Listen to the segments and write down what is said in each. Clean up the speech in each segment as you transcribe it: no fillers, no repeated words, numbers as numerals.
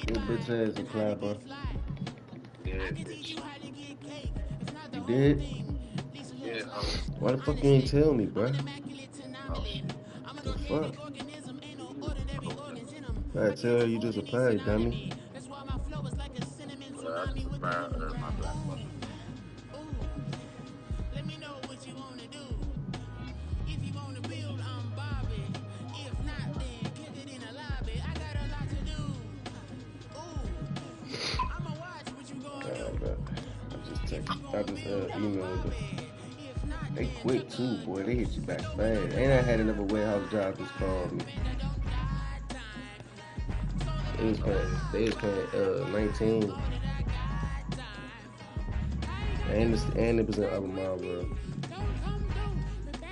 Your bitch ass apply, bro. Yeah, bitch. You did? Yeah, Why the fuck you ain't tell me, bro? oh shit. The fuck? Oh shit. I tell her you just applied, dummy. I just applied my black brother. Bro. I just emailed them. They quick too, boy. They hit you back fast. And I had another warehouse job just called me. They was paying 19. And it was in Upper Marlboro.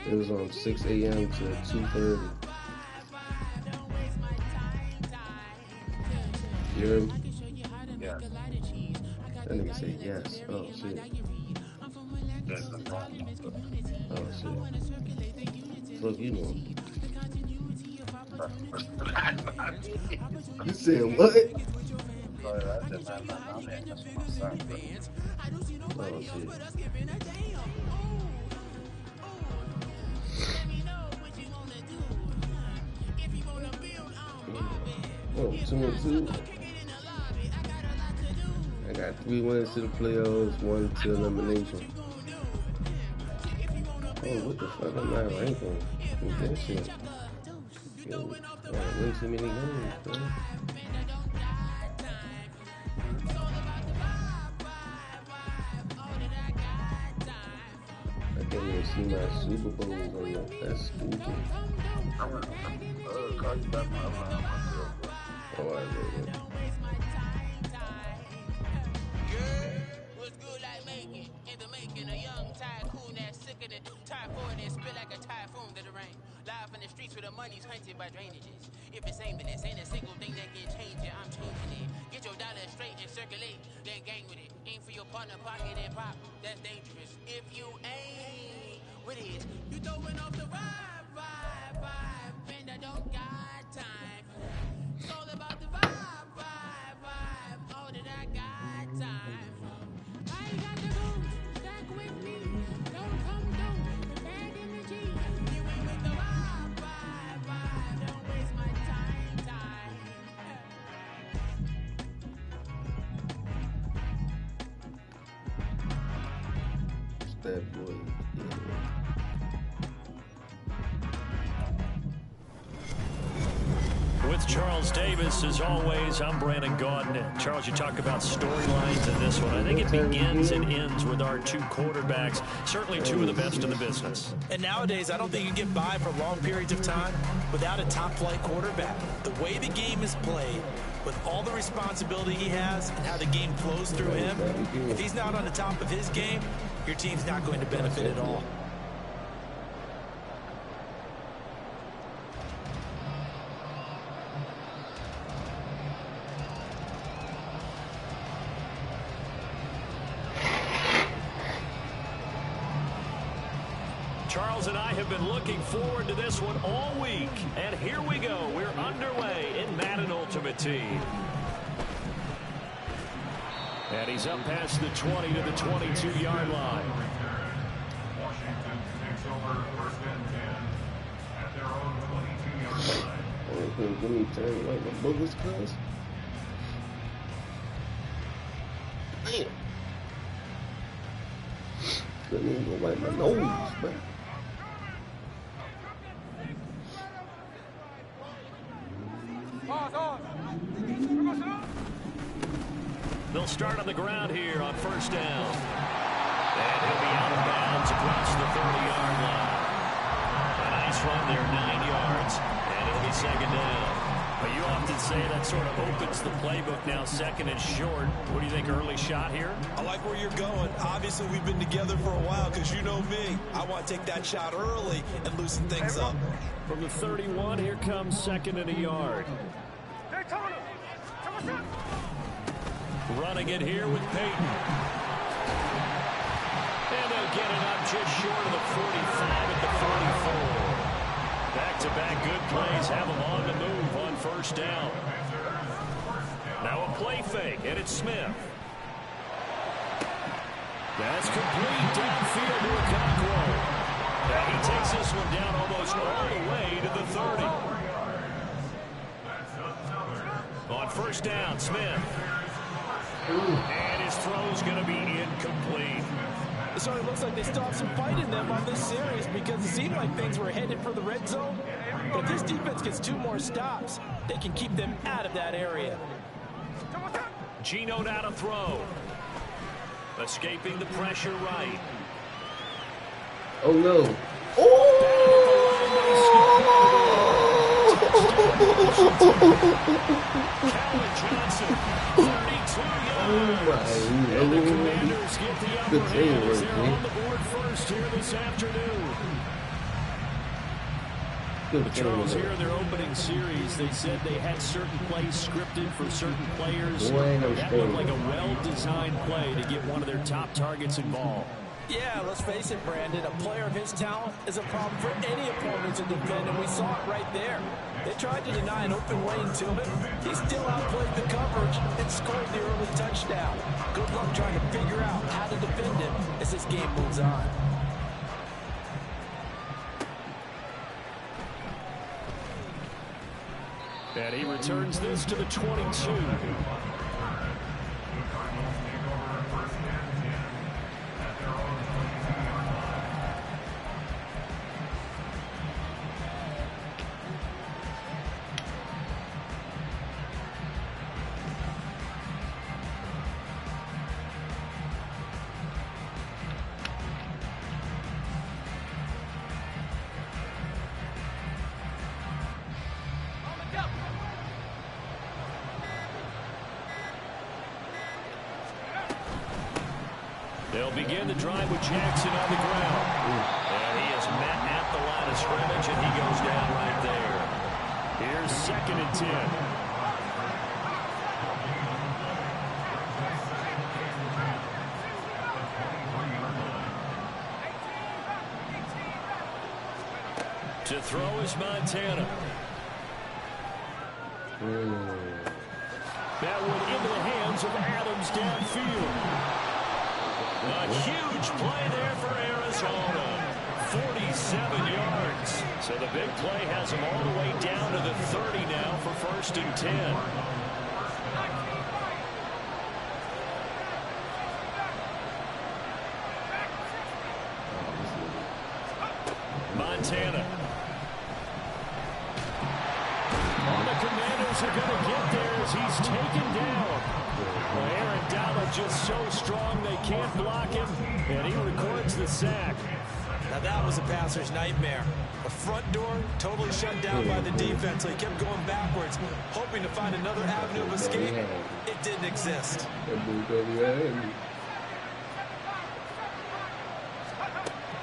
It was on 6 a.m. to 2:30. You heard me? Yeah. That nigga said yes. Oh shit. That's the problem. Oh shit. Fuck you know. You said what? Sorry, I said my man. That's my son, bro. Oh shit. Oh, 2-2. I got 3 wins to the playoffs, 1 to elimination. Oh, what the fuck? I'm not ranking with that shit. I win too many games, bro. I can't even see my Super Bowls on there. That's stupid. I'm gonna call you back my myself, bro. Oh, I know that. What's good like making? In the making, a young tycoon that's sicker than typhoid and spit like a typhoon to the rain. Live in the streets where the money's hunted by drainages. If it's aimless, ain't a single thing that can change it, I'm changing it. Get your dollar straight and circulate, then gang with it. Aim for your partner, pocket and pop, that's dangerous. If you ain't with it, you throwing off the vibe, and I don't got time. It's all about the vibe, all that I got time. I got the goals, stack with me. Don't come through, bad energy. You ain't with the vibe. Don't waste my time. It's that boy. Yeah. With Charles Davis, as always, I'm Brandon Gaudin. Charles, you talk about storylines in this one. I think it begins and ends with our 2 quarterbacks, certainly 2 of the best in the business. And nowadays, I don't think you can get by for long periods of time without a top-flight quarterback. The way the game is played, with all the responsibility he has and how the game flows through him, if he's not on the top of his game, your team's not going to benefit at all. Charles and I have been looking forward to this one all week. And here we go. We're underway in Madden Ultimate Team. And he's up past the 20 to the 22-yard line. Washington takes over first and 10 at their own 22-yard line. Oh, let me tell you, like my boogers, cuz. Damn. Couldn't even go wipe my nose, bro. They'll start on the ground here on first down. And he'll be out of bounds across the 30-yard line. A nice run there, 9 yards, and it'll be second down. But you often say that sort of opens the playbook now, second and short. What do you think, early shot here? I like where you're going. Obviously, we've been together for a while because you know me. I want to take that shot early and loosen things up. From the 31, here comes second and a yard. Running it here with Peyton. And they'll get it up just short of the 45 at the 44. Back-to-back good plays have them on the move on first down. Now a play fake, and it's Smith. That's complete downfield to Okonkwo. Now he takes this one down almost all the way to the 30. On first down, Smith. And his throw's going to be incomplete. So it looks like they still have some fight in them on this series because it seemed like things were headed for the red zone. But if this defense gets 2 more stops, they can keep them out of that area. Gino now to throw. Escaping the pressure right. Oh, no. Calvin Johnson, 32 yards. And the Commanders get the upper hand as they're on the board first here this afternoon. But Charles, here in their opening series, they said they had certain plays scripted for certain players. That looked like a well-designed play to get one of their top targets involved. Yeah, let's face it, Brandon. A player of his talent is a problem for any opponent to defend, and we saw it right there. They tried to deny an open lane to him. He still outplayed the coverage and scored the early touchdown. Good luck trying to figure out how to defend him as this game moves on. And he returns this to the 22. They'll begin the drive with Jackson on the ground. And he is met at the line of scrimmage, and he goes down right there. Here's second and 10. To throw is Montana. That one into the hands of Adams downfield. A huge play there for Arizona. 47 yards. So the big play has them all the way down to the 30 now for first and 10. Montana. And the Commanders are going to get there as he's taken down. Well, Aaron Donald just so strong they can't block him, and he records the sack. Now that was a passer's nightmare. The front door totally shut down by the defense, so he kept going backwards, hoping to find another avenue of escape. It didn't exist.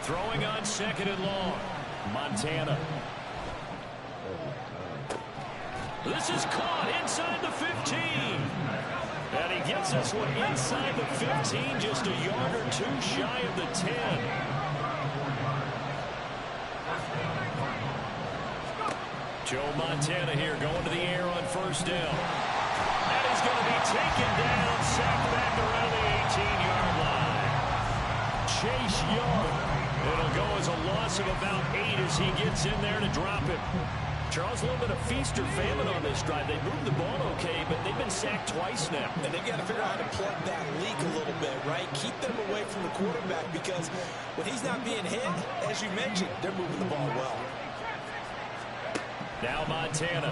Throwing on second and long. Montana. This is caught inside the 15. And he gets this one inside the 15, just a yard or two shy of the 10. Joe Montana here going to the air on first down. And he's going to be taken down, sacked back around the 18-yard line. Chase Young. It'll go as a loss of about 8 as he gets in there to drop it. Charles, a little bit of feast or famine on this drive. They moved the ball okay, but they've been sacked twice now. And they've got to figure out how to plug that leak a little bit, right? Keep them away from the quarterback because when he's not being hit, as you mentioned, they're moving the ball well. Now Montana.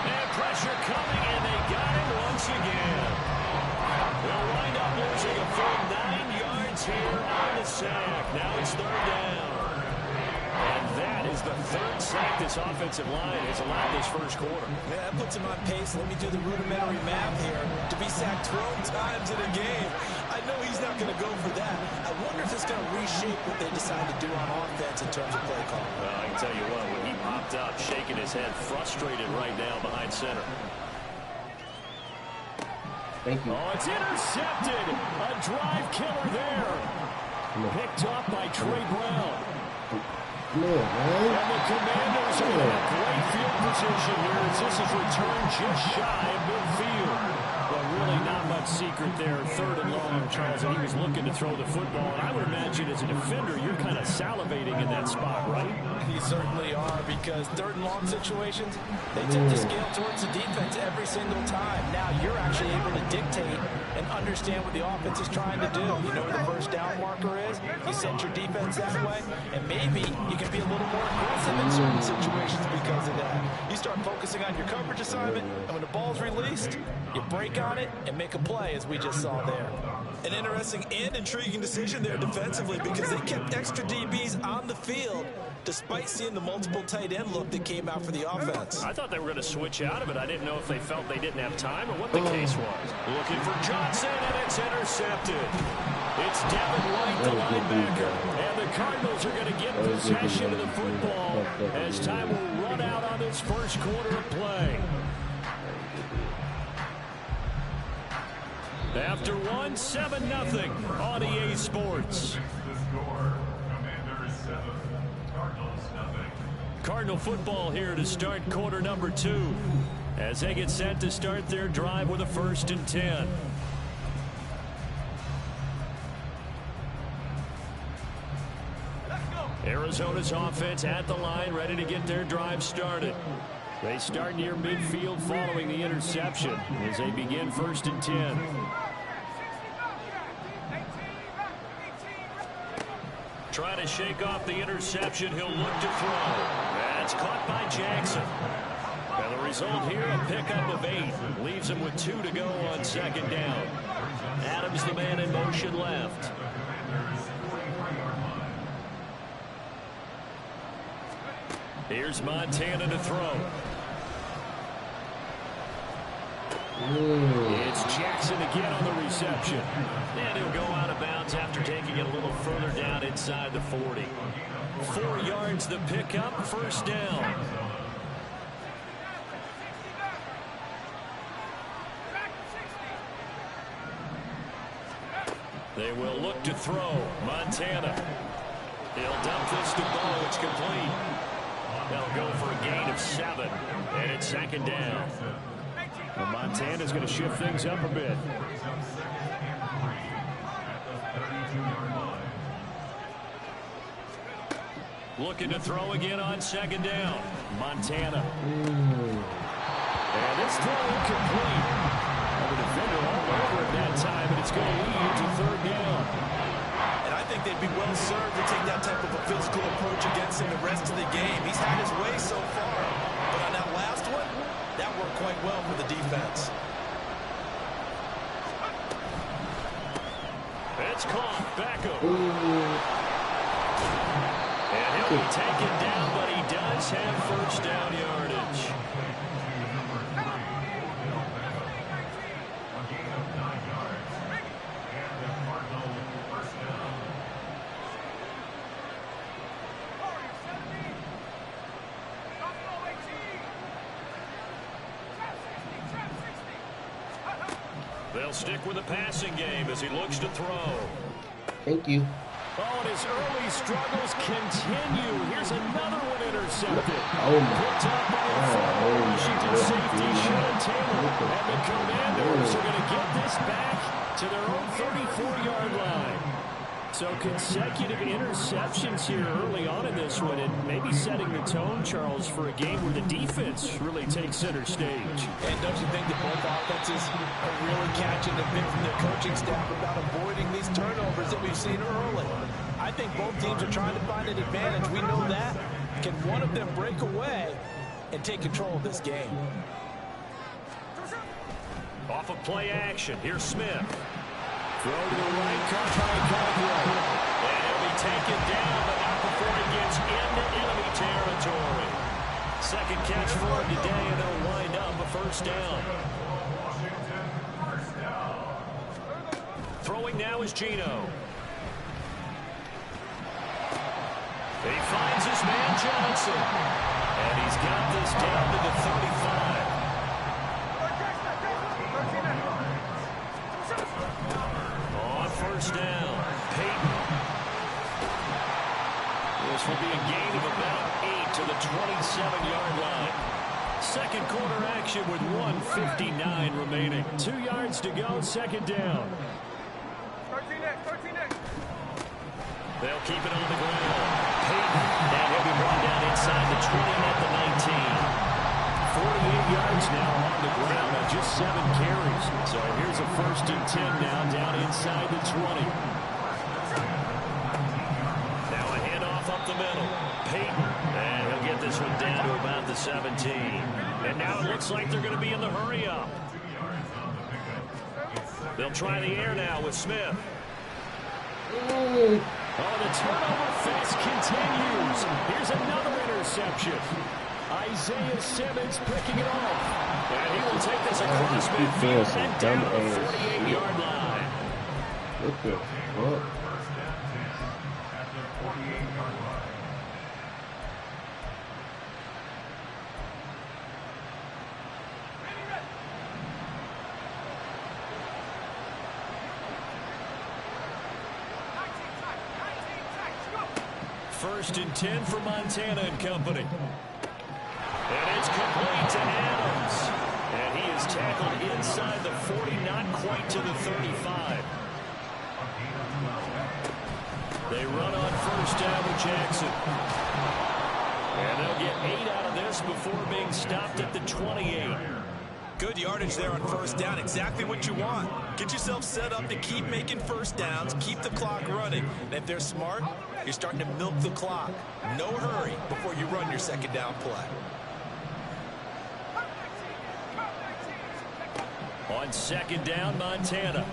And pressure coming, and they got him once again. They'll wind up losing a full 9 yards here on the sack. Now it's third down. And that is the third sack this offensive line has allowed this first quarter. Yeah, that puts him on pace. Let me do the rudimentary math here. To be sacked 12 times in a game, I know he's not going to go for that. I wonder if it's going to reshape what they decide to do on offense in terms of play call. Well, I can tell you what, when he popped up, shaking his head, frustrated right now behind center. Thank you. Oh, it's intercepted. A drive killer there. Picked up by Trey Brown. Come on, man. And the Commanders are in a great field position here as this is returned just shy of midfield. Well, really not much secret there. Third and long, Charles, and he was looking to throw the football. And I would imagine as a defender, you're kind of salivating in that spot, right? You certainly are, because third and long situations, they tend to scale towards the defense every single time. Now you're actually able to dictate and understand what the offense is trying to do. You know where the first down marker is. You set your defense that way, and maybe you can be a little more aggressive in certain situations because of that. You start focusing on your coverage assignment, and when the ball's released, you break on it and make a play, as we just saw there. An interesting and intriguing decision there defensively because they kept extra DBs on the field despite seeing the multiple tight end look that came out for the offense. I thought they were going to switch out of it. I didn't know if they felt they didn't have time or what the case was. Looking for Johnson, and it's intercepted. It's Devin White, the linebacker. And the Cardinals are going to get possession of the football as time will run out on this first quarter of play. After 7-0 on EA Sports. Cardinal football here to start quarter number 2 as they get set to start their drive with a 1st and 10. Arizona's offense at the line, ready to get their drive started. They start near midfield following the interception as they begin 1st and 10. Trying to shake off the interception. He'll look to throw. That's caught by Jackson. And the result here, a pickup of 8. Leaves him with 2 to go on 2nd down. Adams, the man in motion left. Here's Montana to throw. It's Jackson again on the reception. And he'll go out of bounds after taking it a little further down inside the 40. 4 yards the pickup, 1st down. They will look to throw. Montana. He'll dump this to Bo. It's complete. They'll go for a gain of 7. And it's 2nd down. Well, Montana's going to shift things up a bit. Looking to throw again on 2nd down. Montana. And this throw incomplete. And the defender all over it that time, and it's going to lead to 3rd down. And I think they'd be well served to take that type of a physical approach against him the rest of the game. He's had his way so far, but on that last one, that worked quite well for the defense. It's caught. Baaaabbb. And he'll be taken down, but he does have 1st down yardage. They'll stick with the passing game as he looks to throw. Thank you. Oh, and his early struggles continue. Here's another one intercepted. Oh, my. Picked up by the Washington safety, Sean Taylor. And the Commanders are going to get this back to their own 34-yard line. So consecutive interceptions here early on in this one, and maybe setting the tone, Charles, for a game where the defense really takes center stage. And don't you think that both offenses are really catching the bit from their coaching staff about avoiding these turnovers that we've seen early? I think both teams are trying to find an advantage. We know that. Can one of them break away and take control of this game? Off of play action, here's Smith. Throw to the right, caught by Cockrell. And he'll be taken down, but not before he gets into enemy territory. Second catch for him today, and they'll wind up a first down. Throwing now is Gino. He finds his man Johnson. And he's got this down to the 35. First down, Peyton. This will be a gain of about 8 to the 27-yard line. Second quarter action with 1:59 remaining. 2 yards to go, second down. They'll keep it on the ground. Peyton, now he'll be brought down inside the 20 at the 19. 48 yards now on the ground on just 7 carries. So here's a 1st and 10 now down inside the 20. Now a handoff up the middle. Peyton, and he'll get this one down to about the 17. And now it looks like they're going to be in the hurry up. They'll try the air now with Smith. Oh, the turnover fest continues. Here's another interception. Isaiah Simmons picking it off. And he will take this across midfield and down the 48-yard line. What the fuck? First and 10 for Montana and company. And it's complete to Adams. And he is tackled inside the 40, not quite to the 35. They run on first down with Jackson. And they'll get 8 out of this before being stopped at the 28. Good yardage there on first down. Exactly what you want. Get yourself set up to keep making first downs, keep the clock running. And if they're smart, you're starting to milk the clock. No hurry before you run your second down play. On second down, Montana. Oh,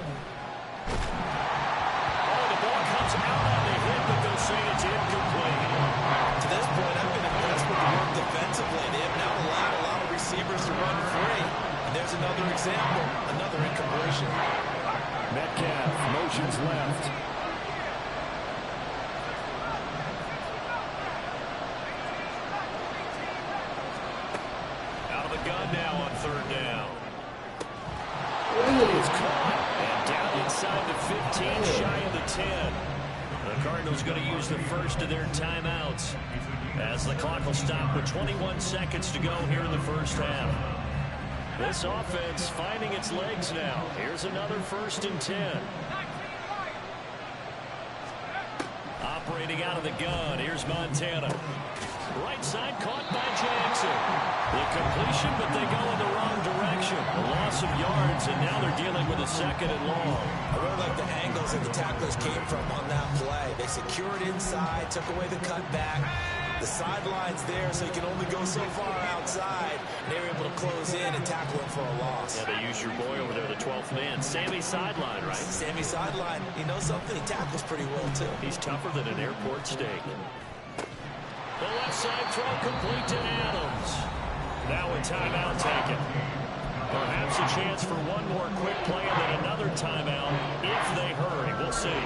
the ball comes out on the hit, but they'll say it's incomplete. To this point, I've been impressed with the work defensively. They have now allowed a lot of receivers to run free. And there's another example, another incompletion. Metcalf motions left. Out of the gun now on third down. It's caught and down inside the 15, shy of the 10. The Cardinals going to use the first of their timeouts as the clock will stop with 21 seconds to go here in the first half. This offense finding its legs now. Here's another 1st and 10. Operating out of the gun. Here's Montana. Right side caught by Jackson. The completion, but they go in the wrong direction. A loss of yards, and now they're dealing with a 2nd and long. I really like the angles that the tacklers came from on that play. They secured inside, took away the cutback. The sideline's there, so you can only go so far outside. They were able to close in and tackle him for a loss. Yeah, they use your boy over there, the 12th man. Sammy Sideline, right? Sammy Sideline. You know something? He tackles pretty well, too. He's tougher than an airport steak. The left side throw complete to Adams. Now a timeout taken. Perhaps a chance for one more quick play and then another timeout if they hurry. We'll see.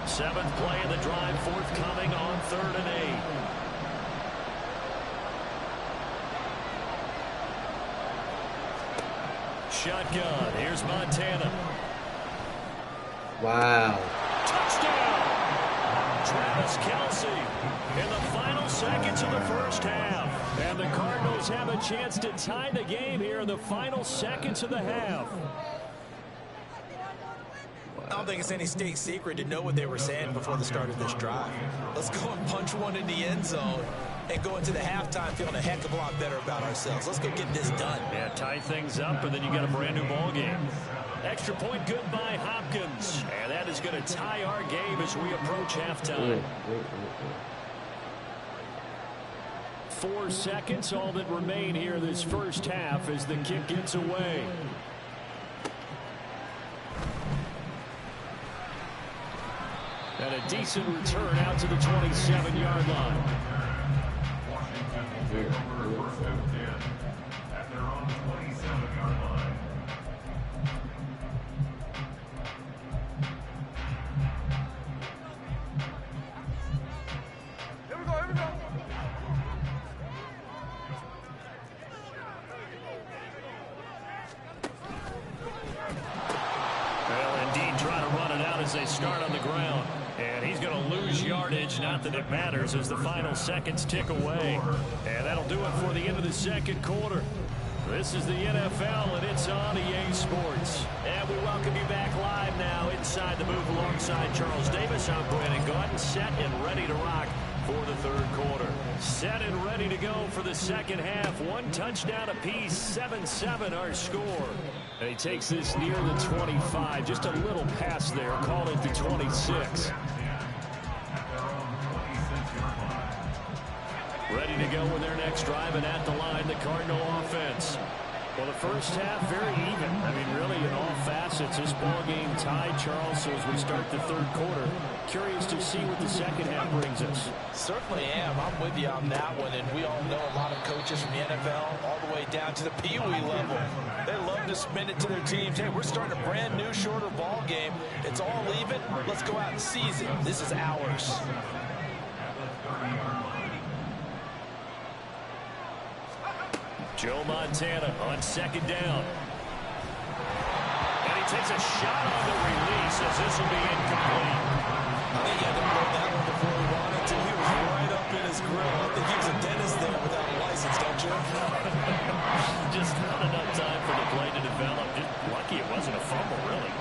Seventh play of the drive forthcoming on 3rd and 8. Shotgun. Here's Montana. Wow. Touchdown. Travis Kelce in the final seconds of the first half. And the Cardinals have a chance to tie the game here in the final seconds of the half. I don't think it's any state secret to know what they were saying before the start of this drive. Let's go and punch one in the end zone and go into the halftime feeling a heck of a lot better about ourselves. Let's go get this done. Yeah, tie things up, and then you got a brand new ball game. Extra point good by Hopkins. And that is going to tie our game as we approach halftime. 4 seconds, all that remain here this first half as the kick gets away. And a decent return out to the 27-yard line. Washington will take over first and 10 at their own 27-yard line. Here we go, here we go. Well, indeed, try to run it out as they start on the ground. And he's going to lose yardage, not that it matters, as the final seconds tick away. And that'll do it for the end of the second quarter. This is the NFL, and it's on EA Sports. And we welcome you back live now inside the booth alongside Charles Davis. I'm Brandon Gordon, set and ready to rock for the third quarter. Set and ready to go for the second half. One touchdown apiece, 7-7 our score. And he takes this near the 25. Just a little pass there. Call it the 26. Ready to go with their next drive, and at the line, the Cardinal offense. Well, the first half, very even. I mean, really, in all facets, this ball game tied, Charles. So as we start the third quarter, curious to see what the second half brings us. Certainly am. I'm with you on that one. And we all know a lot of coaches from the NFL all the way down to the Pee Wee level. They love to spin it to their teams. Hey, we're starting a brand new, shorter ball game. It's all even. Let's go out and seize it. This is ours. Joe Montana on second down. And he takes a shot on the release as this will be incomplete. I think he had to blow that one before he wanted to. He was right up in his grill. I think he was a dentist there without a license, don't you? Just not enough time for the play to develop. Just lucky it wasn't a fumble, really.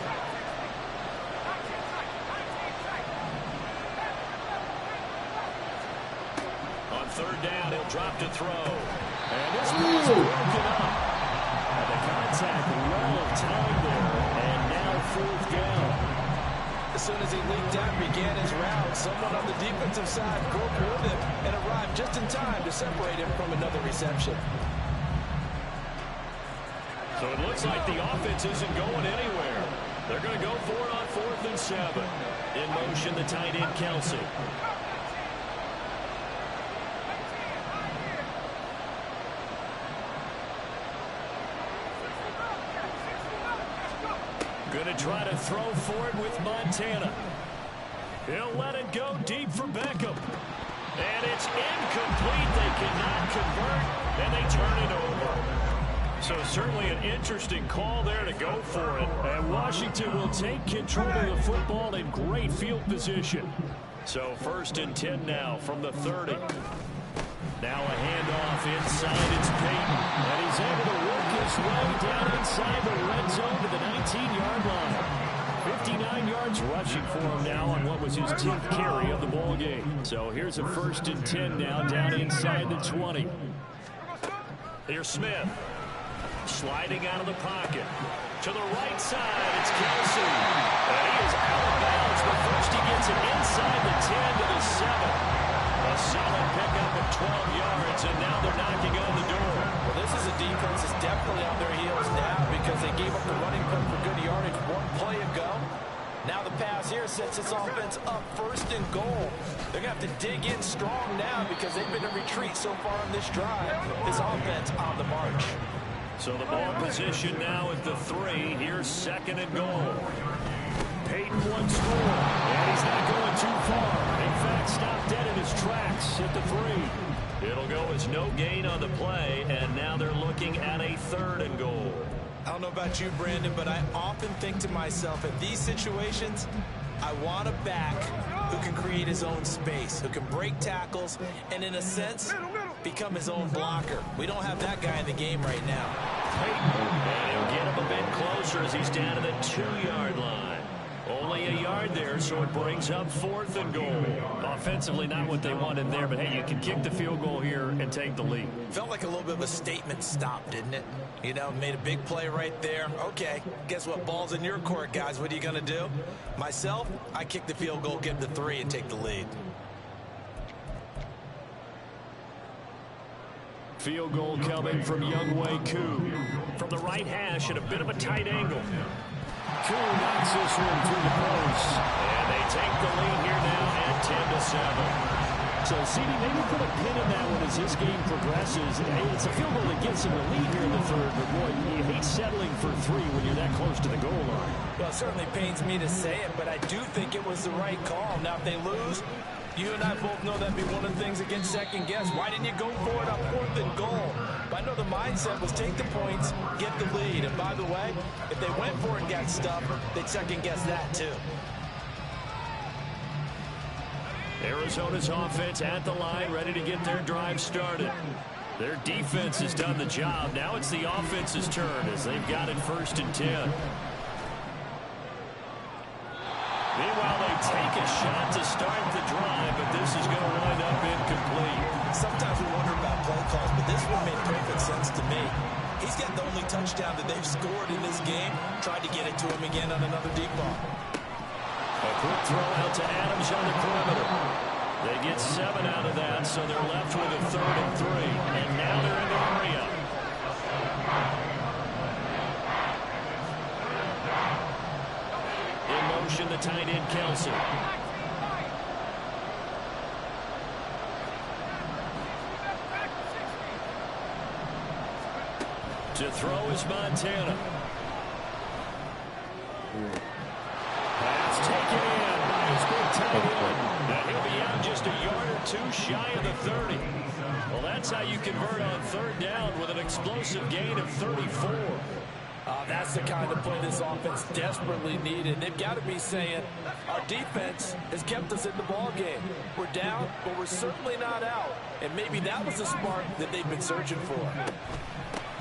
On third down, he'll drop to throw. And this one's broken up. And the contact well of time there. And now fourth down. As soon as he leaked out and began his route, someone on the defensive side broke with him and arrived just in time to separate him from another reception. So it looks like the offense isn't going anywhere. They're going to go for it on 4th and 7. In motion, the tight end, Kelce. Going to try to throw for it with Montana. He'll let it go deep for Beckham. And it's incomplete. They cannot convert, and they turn it over. So certainly an interesting call there to go for it. And Washington will take control of the football in great field position. So 1st and 10 now from the 30. Now a handoff inside. It's Peyton. And he's able to work his way down inside the red zone to the 19-yard line. 59 yards rushing for him now on what was his 10th carry of the ball game. So here's a 1st and 10 now down inside the 20. Here's Smith. Sliding out of the pocket. To the right side, it's Kelce. And he is out of bounds, but first he gets it inside the 10 to the 7. A solid pickup of 12 yards, and now they're knocking on the door. Well, this is a defense that's definitely on their heels now because they gave up the running play for good yardage one play ago. Now the pass here sets this offense up 1st and goal. They're going to have to dig in strong now because they've been in retreat so far on this drive. This offense on the march. So the ball position now at the 3. Here's 2nd and goal. Peyton once more, and he's not going too far. In fact, stopped dead in his tracks at the 3. It'll go as no gain on the play, and now they're looking at a 3rd and goal. I don't know about you, Brandon, but I often think to myself, in these situations, I want a back who can create his own space, who can break tackles, and in a sense, become his own blocker. We don't have that guy in the game right now. And he'll get him a bit closer as he's down to the 2-yard line. Only a yard there, so it brings up 4th and goal. Offensively, not what they wanted there, but hey, you can kick the field goal here and take the lead. Felt like a little bit of a statement stop, didn't it? You know, made a big play right there. Okay, guess what? Ball's in your court, guys. What are you going to do? Myself, I kick the field goal, get the 3, and take the lead. Field goal coming from Younghoe Koo. From the right hash at a bit of a tight angle. Koo knocks this one through the post. And they take the lead here now at 10-7. So, CD, maybe put a pin in that one as this game progresses. It's a field goal that gets them the lead here in the third, but boy, you hate settling for 3 when you're that close to the goal line. Well, it certainly pains me to say it, but I do think it was the right call. Now, if they lose, you and I both know that'd be one of the things against second guess. Why didn't you go for it on 4th and goal? But I know the mindset was take the points, get the lead. And by the way, if they went for it and got stuffed, they'd second guess that too. Arizona's offense at the line, ready to get their drive started. Their defense has done the job. Now it's the offense's turn as they've got it 1st and 10. Meanwhile, they take a shot to start the drive, but this is going to wind up incomplete. Sometimes we wonder about play calls, but this one made perfect sense to me. He's got the only touchdown that they've scored in this game. Tried to get it to him again on another deep ball. A quick throw out to Adams on the perimeter. They get 7 out of that, so they're left with a 3rd and 3. And now they're in the area. In motion, the tight end, Kelsey. To throw is Montana. Pass taken in by his big tight end. And he'll be out just a yard or 2 shy of the 30. Well, that's how you convert on 3rd down with an explosive gain of 34. That's the kind of play this offense desperately needed. They've got to be saying, our defense has kept us in the ball game. We're down, but we're certainly not out. And maybe that was the spark that they've been searching for.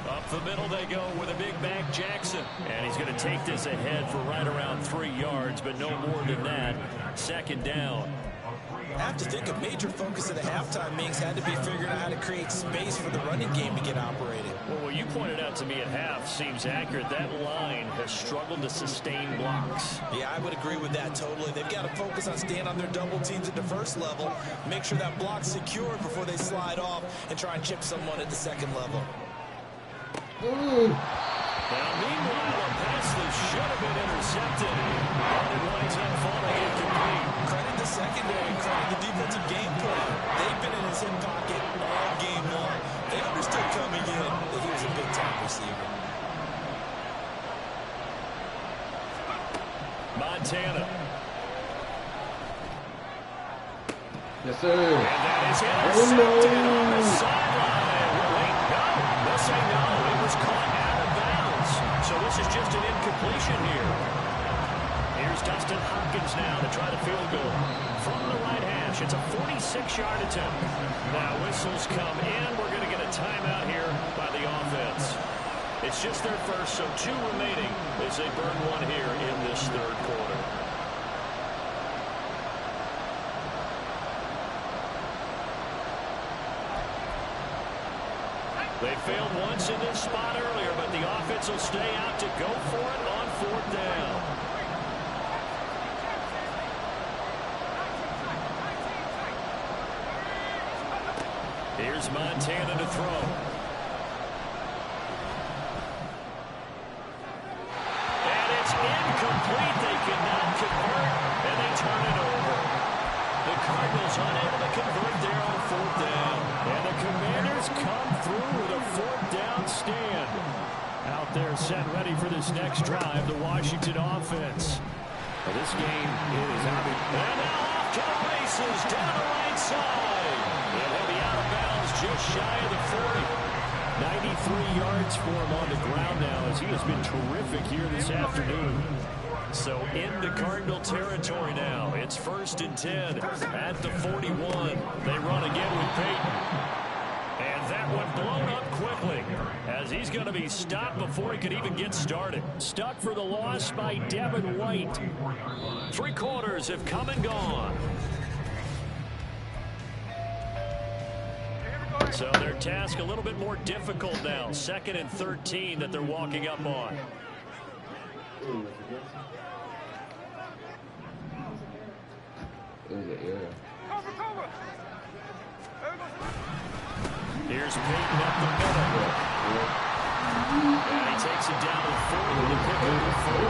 Up the middle they go with a big back Jackson. And he's going to take this ahead for right around 3 yards, but no more than that. 2nd down. I have to think a major focus of the halftime meetings had to be figuring out how to create space for the running game to get operated. Well, what you pointed out to me at half seems accurate. That line has struggled to sustain blocks. Yeah, I would agree with that totally. They've got to focus on staying on their double teams at the first level, make sure that block's secured before they slide off and try and chip someone at the 2nd level. Now, meanwhile, a pass that should have been intercepted. And it winds up falling incomplete. Credit the secondary, credit the defensive game plan. They've been in his hip pocket all game long. They understood coming in that he was a big-time receiver. Montana. Yes, sir. And that is intercepted on the sideline. Wait, no. They'll say no. It was caught out of bounds. So this is just an incompletion here. Here's Dustin Hopkins now to try the field goal. From the right hash, it's a 46-yard attempt. Now whistles come in. We're going to get a timeout here by the offense. It's just their first, so 2 remaining as they burn 1 here in this 3rd quarter. They failed once in this spot earlier, but the offense will stay out to go for it on 4th down. Here's Montana to throw. And it's incomplete. They cannot convert, and they turn it over. The Cardinals unable to convert there on 4th down. And the Commanders come through with a 4th down stand. Out there set ready for this next drive, the Washington offense. Well, this game is out. And now off to the races down the right side. And he'll be out of bounds just shy of the 40. 93 yards for him on the ground now as he has been terrific here this afternoon. So into Cardinal territory now. It's 1st and 10 at the 41. They run again with Peyton. And that one blown up quickly as he's going to be stopped before he could even get started. Stuck for the loss by Devin White. 3 quarters have come and gone. So their task a little bit more difficult now. 2nd and 13 that they're walking up on. Here's Peyton up the middle. And he takes it down to 40 with a pick over 4.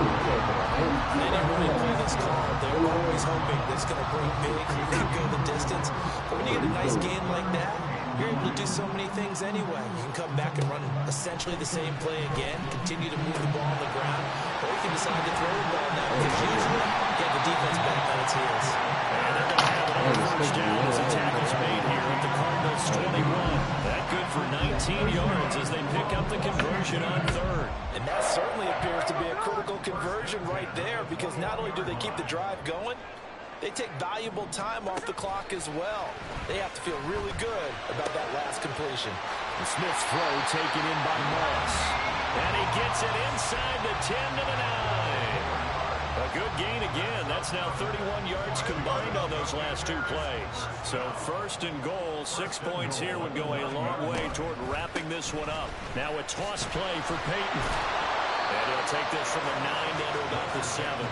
They didn't really play this call. They were always hoping that it's going to break big and go the distance. But when you get a nice game like that, you're able to do so many things anyway. You can come back and run essentially the same play again, continue to move the ball on the ground, or you can decide to throw the ball now because usually you have the defense back on its heels. And they're going to have another first down as a tackle's made here at the Cardinals' 21. That good for 19 yards as they pick up the conversion on 3rd. And that certainly appears to be a critical conversion right there because not only do they keep the drive going, they take valuable time off the clock as well. They have to feel really good about that last completion. And Smith's throw taken in by Moss. And he gets it inside the 10 to the 9. A good gain again. That's now 31 yards combined on those last 2 plays. So 1st and goal, 6 points here would go a long way toward wrapping this one up. Now a toss play for Peyton. And he'll take this from the 9 down to about the 7.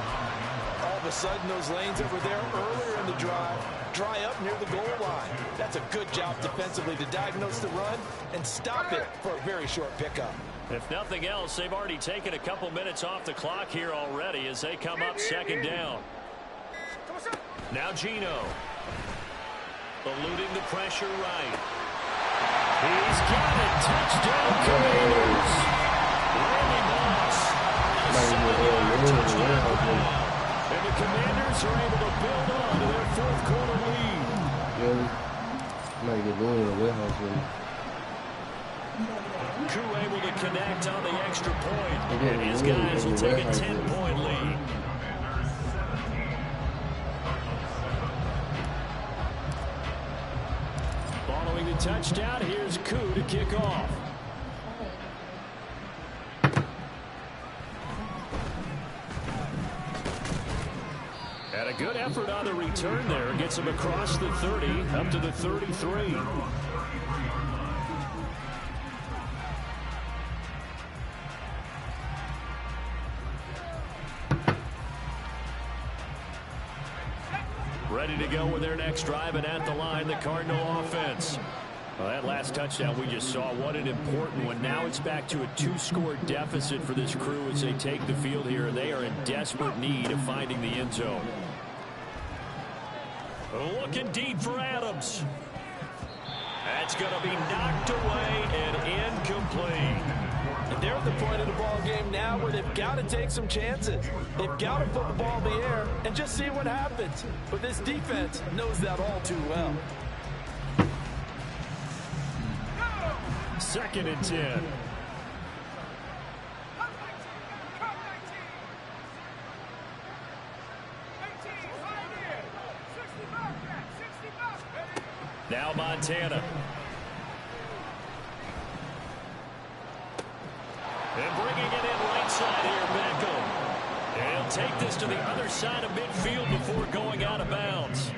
All of a sudden, those lanes that were there earlier in the drive dry up near the goal line. That's a good job defensively to diagnose the run and stop it for a very short pickup. If nothing else, they've already taken a couple minutes off the clock here already as they come up 2nd down. Now Gino. Eluding the pressure right. He's got it. Touchdown, Commanders. Randy Moss. A 7-yard touchdown. And the Commanders are able to build on to their 4th quarter lead. Yeah, might get going in the warehouse room. Koo able to connect on the extra point. And his guys will take a 10-point lead. Following the touchdown, here's Koo to kick off. And a good effort on the return there. Gets him across the 30, up to the 33. Ready to go with their next drive, and at the line, the Cardinal offense. Well, that last touchdown we just saw, what an important one. Now it's back to a 2-score deficit for this crew as they take the field here. They are in desperate need of finding the end zone. Looking deep for Adams. That's going to be knocked away and incomplete. And they're at the point of the ball game now where they've got to take some chances. They've got to put the ball in the air and just see what happens. But this defense knows that all too well. 2nd and 10. Now Montana. And bringing it in right side here, Beckham. And he'll take this to the other side of midfield before going out of bounds.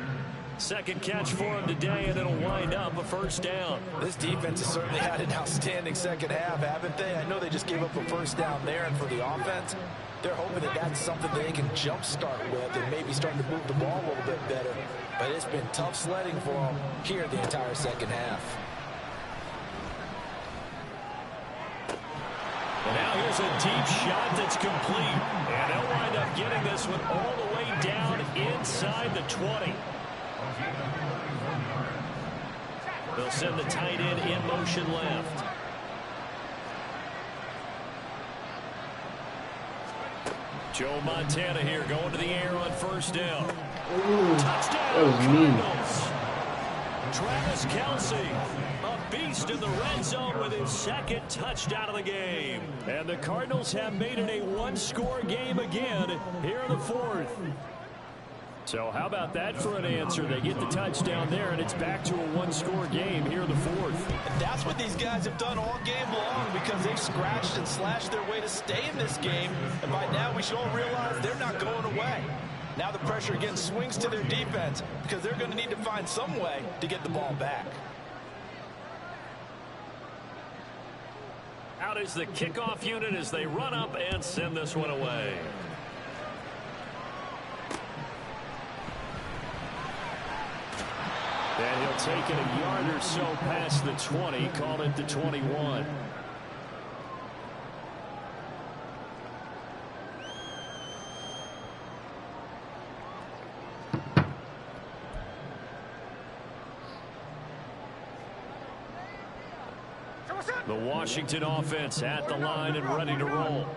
2nd catch for him today, and it'll wind up a 1st down. This defense has certainly had an outstanding 2nd half, haven't they? I know they just gave up a 1st down there, and for the offense, they're hoping that that's something they can jumpstart with and maybe start to move the ball a little bit better. But it's been tough sledding for them here the entire 2nd half. And now here's a deep shot that's complete. And they'll wind up getting this one all the way down inside the 20. They'll send the tight end in motion left. Joe Montana here going to the air on 1st down. Touchdown, that was mean. Cardinals. Travis Kelce, a beast in the red zone with his second touchdown of the game. And the Cardinals have made it a one-score game again here in the fourth. So how about that for an answer? They get the touchdown there, and it's back to a one-score game here in the fourth. And that's what these guys have done all game long, because they've scratched and slashed their way to stay in this game. And by now, we should all realize they're not going away. Now the pressure again swings to their defense, because they're going to need to find some way to get the ball back. Out is the kickoff unit as they run up and send this one away. And he'll take it a yard or so past the 20, call it the 21. The Washington offense at the line and ready to roll.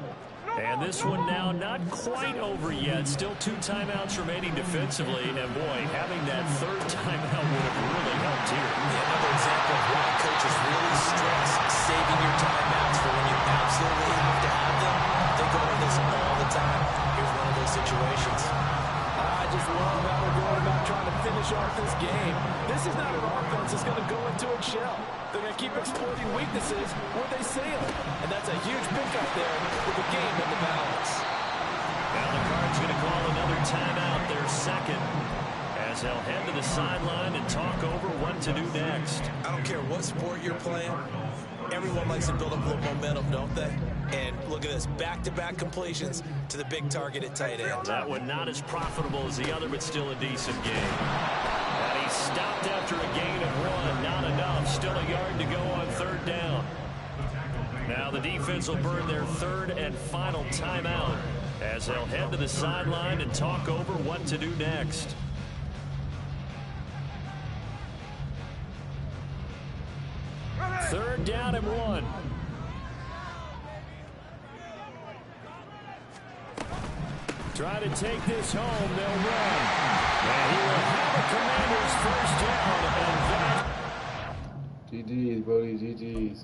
And this one now not quite over yet. Still 2 timeouts remaining defensively. And boy, having that third timeout would have really helped here. Another example of why coaches really stress saving your timeouts for when you absolutely have to have them. They go over this all the time. Here's one of those situations. I just love how they're going about trying to finish off this game. This is not an offense that's going to go into a shell. They're going to keep exploiting weaknesses where they see them. And that's a huge pickup there with the game in the balance. Now the Cards going to call another timeout, their second, as they'll head to the sideline and talk over what to do next. I don't care what sport you're playing. Everyone likes to build up a little momentum, don't they? And look at this, back-to-back completions to the big target at tight end. That one not as profitable as the other, but still a decent game. And he stopped after a gain of 1. Not enough. Still a yard to go on third down. Now the defense will burn their third and final timeout as they'll head to the sideline and talk over what to do next. Third down and 1. Try to take this home. They'll run. And he will have a Commanders first down. And that... GG's, Brody. GG's.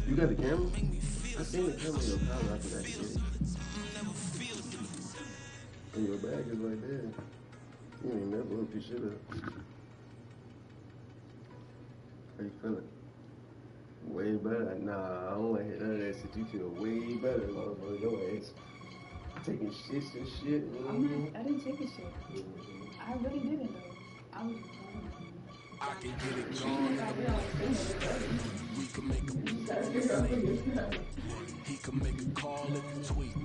You got the camera? I seen the camera in your car after that shit. And your bag is right there. You ain't never hook your shit up. How you feeling? Way better. Nah, I don't like none of that shit. You feel way better, motherfucker. Your ass taking shits and shit. I didn't take a shit. I really didn't though. I was I can get it gone in the we can make a he can make a call if you tweet.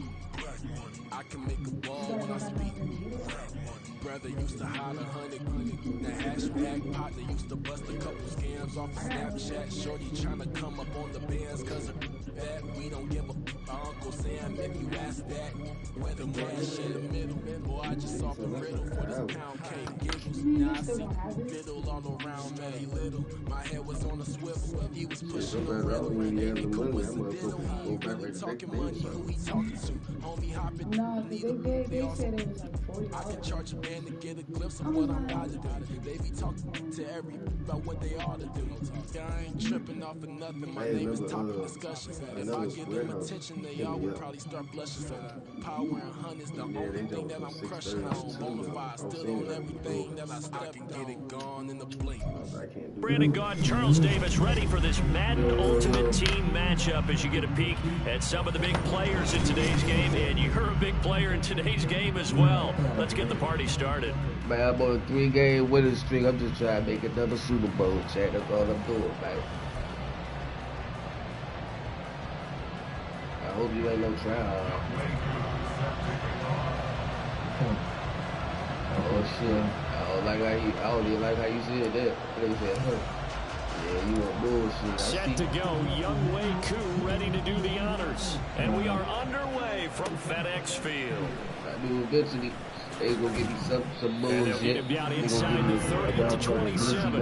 I can make a ball when I speak. Brother used to hide 100. The hashtag partner used to bust a couple scams off of Snapchat. Shorty tryna come up on the bands cause of that. We don't give a Uncle Sam if you ask that. Where the cash in the middle. Boy, I just saw the riddle for this pound cake. Giggles. Now I see fiddle all around me. Little. My head was on a swivel. He was pushing the riddle. Ain't it coincidental? He ain't really talking money. Who he talking to? Homie hopping. No, they said it was like $40. I can charge a man to get a glimpse of what I'm about to do. They be talking to every about what they ought to do. I ain't tripping off of nothing. My name is topic discussion. If I give them attention, they all would probably start blushing. So power and hunt is the only thing that I'm crushing on. Bonafide, still on everything that I can get it gone in the blink. Brandon Gaudin, Charles Davis ready for this Madden Ultimate Team matchup as you get a peek at some of the big players in today's game. And you're a big player in today's game as well. Let's get the party started. Man, I'm on a 3-game winning streak. I'm just trying to make another Super Bowl, chat. That's all I'm doing, man. I hope you ain't no tryhard. Oh shit. I don't even like how you said that. They said, huh? Yeah, you want bullshit. Set to go, Young Wei Koo ready to do the honors. And we are underway from FedEx Field. I knew eventually they was gonna give me some bullshit. And out inside the 30 to 27.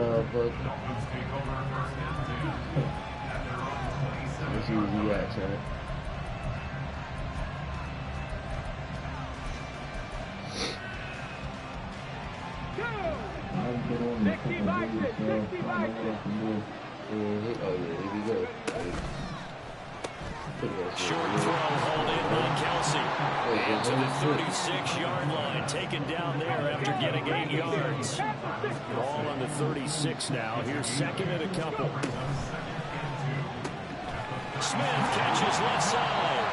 Let's see where we at, Chad. Oh yeah, here we go. Short throw hauled in by Kelsey. And to the 36-yard line, taken down there after getting 8 yards. Ball on the 36 now. Here's second and a couple. Smith catches left side.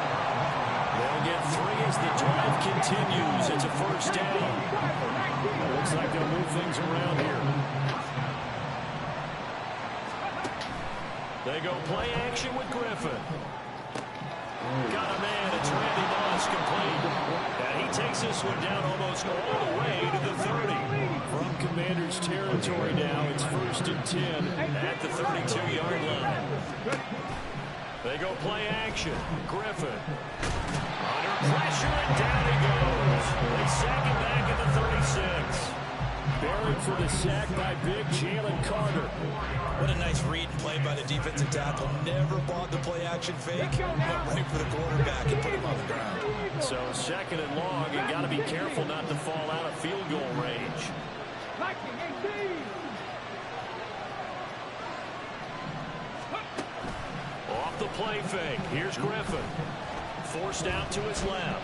They'll get 3 as the drive continues. It's a first down. Looks like they'll move things around here. They go play action with Griffin. Got a man, it's Randy Moss complete. And he takes this one down almost all the way to the 30. From Commander's territory now, it's 1st and 10 at the 32-yard line. They go play action. Griffin. Under pressure, and down he goes. They sack him back at the 36. Buried for the sack by big Jalen Carter. What a nice read and play by the defensive tackle. Never bought the play action fake. Went right for the quarterback and put him on the ground. So second and long, you got to be careful not to fall out of field goal range. Off the play fake. Here's Griffin. Forced out to his left.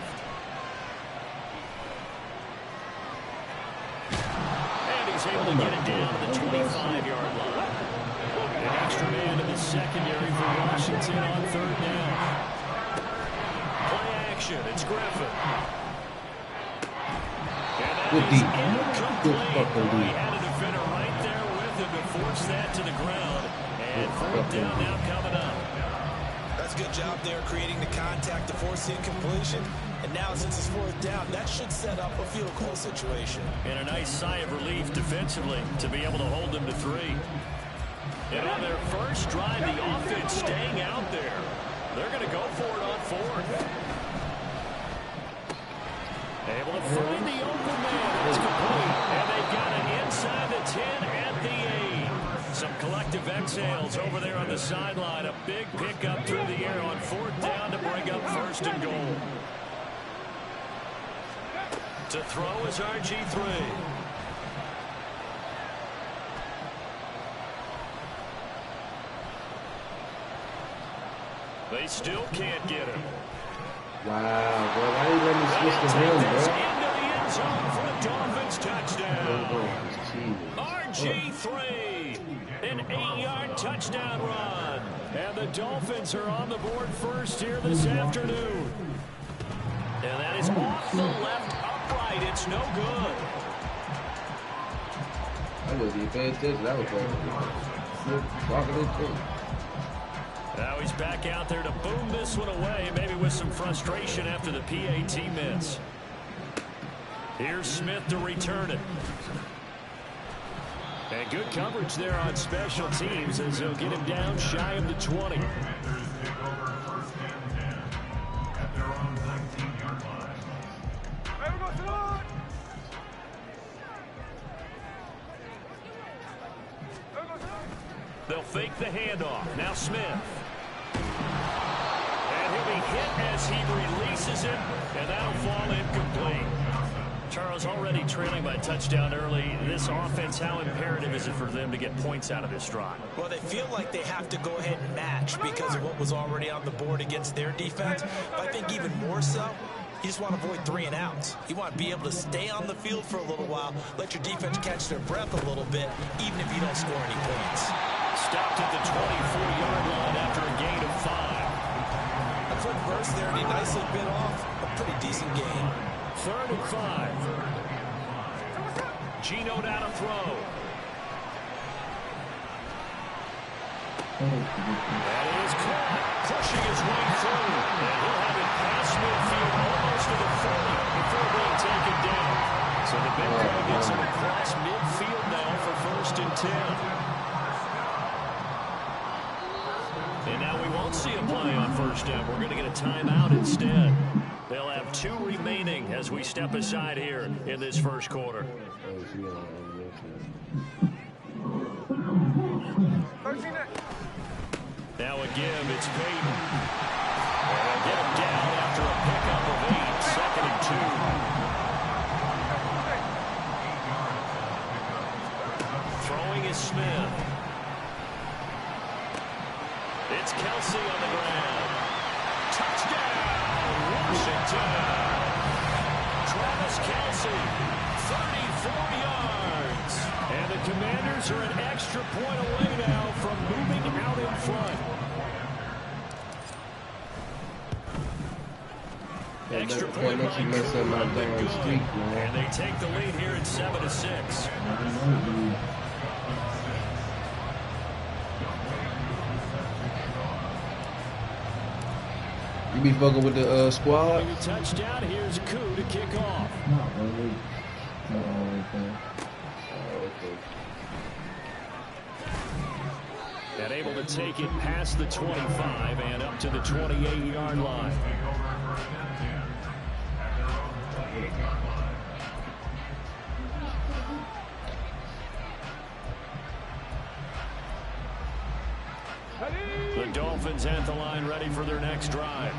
And he's able to get it down to the 25-yard line. An extra man in the secondary for Washington on 3rd down. Play action. It's Griffin. And that is incomplete. He had a defender right there with him to force that to the ground. And 4th down now coming up. That's a good job there creating the contact to force the incompletion. And now since it's 4th down, that should set up a field goal situation. And a nice sigh of relief defensively to be able to hold them to 3. And on their first drive, the offense staying out there. They're going to go for it on 4th. Able to find the open man. It's complete. And they've got it inside the 10 at the 8. Some collective exhales over there on the sideline. A big pickup through the air on 4th down to bring up 1st and goal. To throw is RG3. They still can't get him. Wow, bro. Why you let me switch to him, bro? Into the end zone for a Dolphins touchdown. RG3. An 8-yard touchdown run. And the Dolphins are on the board first here this afternoon. And that is off the left upright. It's no good. wasn't even paying attention. That was walking in too. Now he's back out there to boom this one away, maybe with some frustration after the PAT miss. Here's Smith to return it. And good coverage there on special teams as he'll get him down shy of the 20. They'll fake the handoff. Now Smith. And he'll be hit as he releases it, and that'll fall incomplete. Charles, already trailing by a touchdown early. This offense, how imperative is it for them to get points out of this drive? Well, they feel like they have to go ahead and match because of what was already on the board against their defense. But I think even more so, you just want to avoid 3 and outs. You want to be able to stay on the field for a little while, let your defense catch their breath a little bit, even if you don't score any points. Stopped at the 24-yard line after a gain of 5. A quick burst there, and he nicely bit off a pretty decent gain. 3rd and 5. Gino down to throw. That is caught, pushing his way through. And he'll have it past midfield, almost to the 40 before being taken down. So the big guy gets him across midfield now for 1st and 10. And now we won't see a play on 1st down. We're going to get a timeout instead. They'll have 2 remaining as we step aside here in this 1st quarter. Now again, it's Payton. And get him down after a pickup of 8. 2nd and 2. Throwing is Smith. It's Kelsey on the ground. Touchdown, Washington. Travis Kelsey, 34 yards. And the Commanders are an extra point away now from moving out in front. Extra point by Cook. And they take the lead here at 7-6. You be fucking with the squad? Touchdown. Here's Koo to kick off. And able to take it past the 25 and up to the 28-yard line. The Dolphins at the line, ready for their next drive.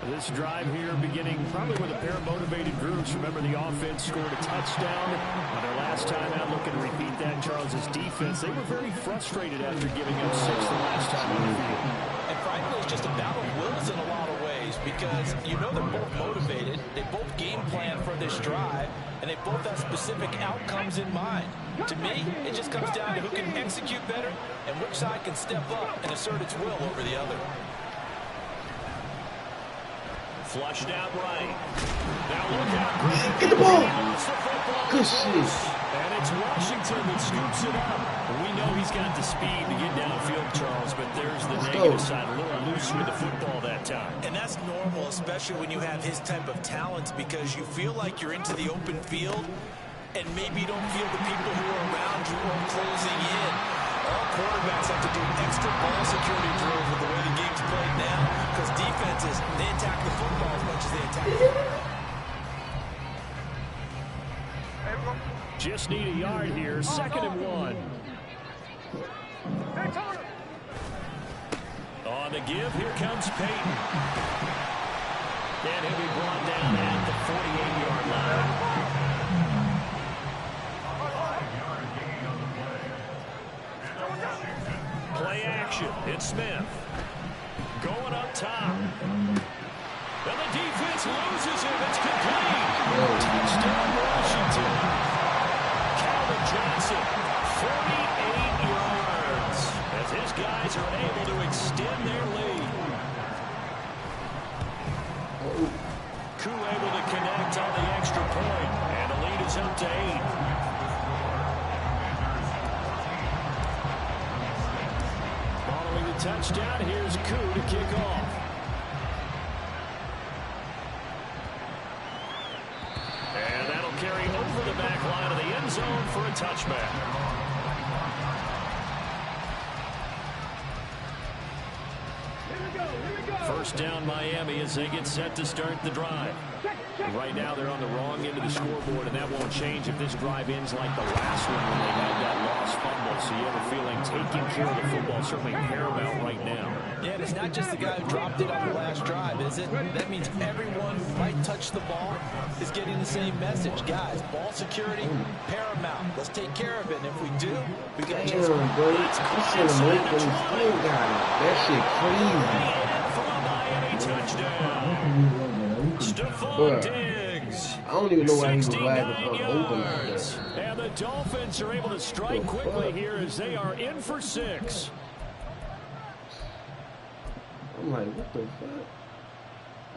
This drive here beginning probably with a pair of motivated groups. Remember, the offense scored a touchdown on their last time out. Looking to repeat that. Charles's defense, they were very frustrated after giving up 6 the last time on the field. And frankly, it's just a battle of wills in a lot of ways because you know they're both motivated. They both game plan for this drive, and they both have specific outcomes in mind. To me, it just comes down to who can execute better and which side can step up and assert its will over the other. Flushed out right. Now look out. Get the ball. Good shit. And it's Washington that scoops it up. We know he's got the speed to get downfield, Charles, but there's the negative side. A little loose with the football that time. And that's normal, especially when you have his type of talents, because you feel like you're into the open field and maybe you don't feel the people who are around you are closing in. All quarterbacks have to do extra ball security drills with the way the game's played now, because defenses, they attack the football as much as they attack the football. Just need a yard here. 2nd and 1. On the give, here comes Payton. And he'll be brought down at the 48-yard line. Play action. It's Smith. Going up top. And the defense loses him. It's complete. Touchdown, Washington. Calvin Johnson, 48 yards. As his guys are able to extend their lead. Koo able to connect on the extra point. And the lead is up to 8. touchdown. Here's Koo to kick off. And that'll carry over the back line of the end zone for a touchback. First down Miami as they get set to start the drive. Right now they're on the wrong end of the scoreboard, and that won't change if this drive ends like the last one when they had that lost fumble. So you have a feeling taking care of the football is certainly paramount right now. Yeah, and it's not just the guy who dropped it on the last drive, is it? That means everyone who might touch the ball is getting the same message. Guys, ball security, paramount. Let's take care of it. And if we do, we got a chance. Damn, bro. That shit crazy. Touchdown. Stephon Diggs. I don't even know why he was glad to come open like that. And the Dolphins are able to strike quickly here as they are in for 6. I'm like, what the fuck?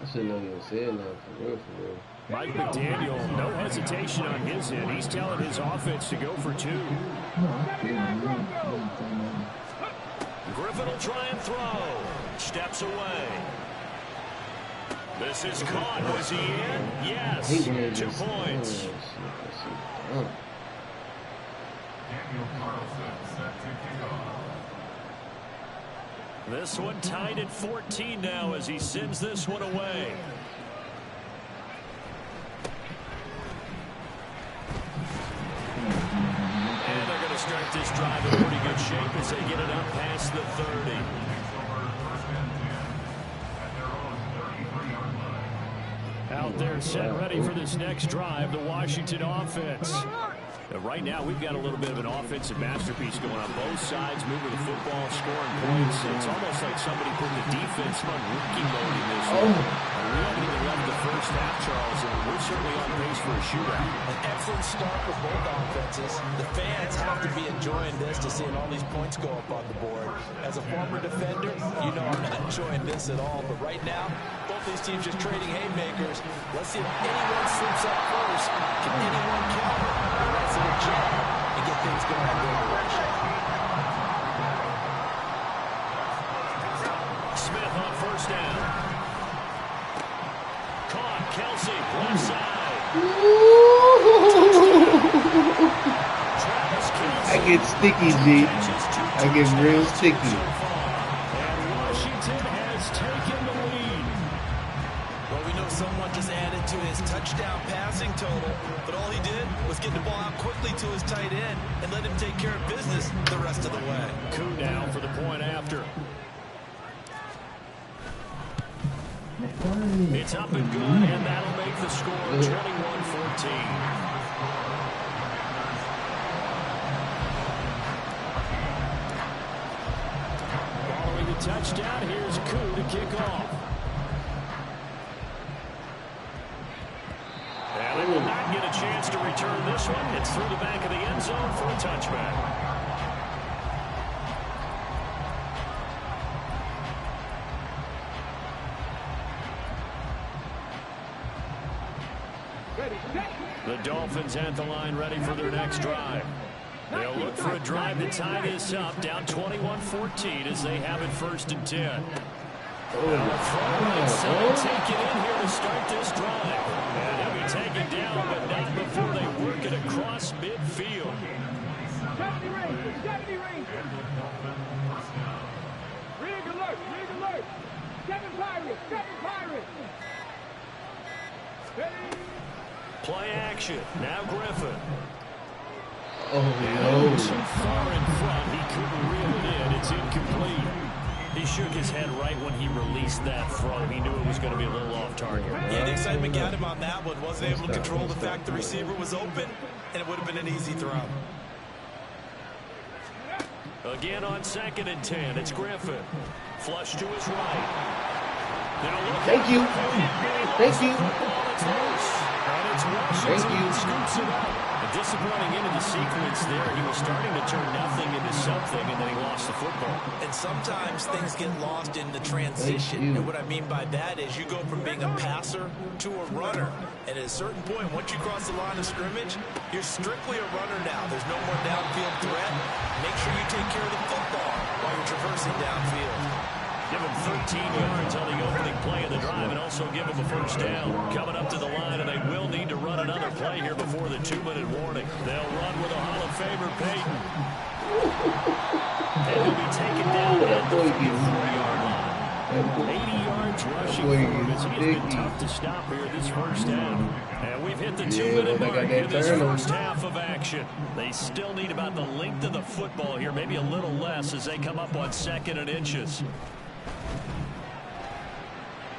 I shouldn't have even said nothing for real, for real. Mike McDaniel, no hesitation on his end. He's telling his offense to go for 2. Griffin will try and throw. Steps away. This is caught. Was he in? Yes. 2 points. Daniel Carlson set to kick off. This one tied at 14 now as he sends this one away. And they're going to start this drive in pretty good shape as they get it up past the 30. Out there set ready for this next drive, the Washington offense. Right now, we've got a little bit of an offensive masterpiece going on both sides, moving the football, scoring points. It's almost like somebody put the defense on rookie mode in this one. We haven't even left the first half, Charles, and we're certainly on pace for a shootout. An excellent start for both offenses. The fans have to be enjoying this to seeing all these points go up on the board. As a former defender, you know I'm not enjoying this at all. But right now, both these teams just trading haymakers. Let's see if anyone slips up first. Can anyone counter? That's a jab and get things going in their direction. Smith on first down. Caught. Kelsey, left side. I get sticky, G. I get real sticky. And Washington has taken the lead. Well, we know someone just added to his touchdown passing total, but all he did was get the ball out quickly to his tight end and let him take care of business the rest of the way. Koo now for the point after. It's up and good, and that'll make the score 21-14. Following the touchdown, here's Koo to kick off. And they will not get a chance to return this one. It's through the back of the end zone for a touchback. The Dolphins at the line ready for their next drive. They'll look for a drive to tie this up, down 21-14 as they have it 1st and 10. Take it in here to start this drive. And they'll be taken down, but not before they work it across midfield. 70 range. Rig alert. 7 Pirates. Play action. Now Griffin. Oh, no. Too far in front. He couldn't reel it in. It's incomplete. He shook his head right when he released that throw. He knew it was going to be a little off target. Yeah, the excitement got him on that one. Wasn't able to control the fact the receiver was open, and it would have been an easy throw. Again on 2nd and 10. It's Griffin. Flush to his right. Thank you. And it's Washington who scoops it up. A disappointing end of the sequence there. He was starting to turn nothing into something, and then he lost the football. And sometimes things get lost in the transition. And what I mean by that is you go from being a passer to a runner. And at a certain point, once you cross the line of scrimmage, you're strictly a runner now. There's no more downfield threat. Make sure you take care of the football while you're traversing downfield. Give him 13 yards on the opening play of the drive and also give him a first down. Coming up to the line, and they will need to run another play here before the 2-minute warning. They'll run with a Hall of Famer, Peyton. And he'll be taken down at the 44-yard line. 80 yards rushing for him. It's been tough to stop here this first half. And we've hit the 2-minute mark in this first half of action. They still need about the length of the football here, maybe a little less as they come up on 2nd and inches.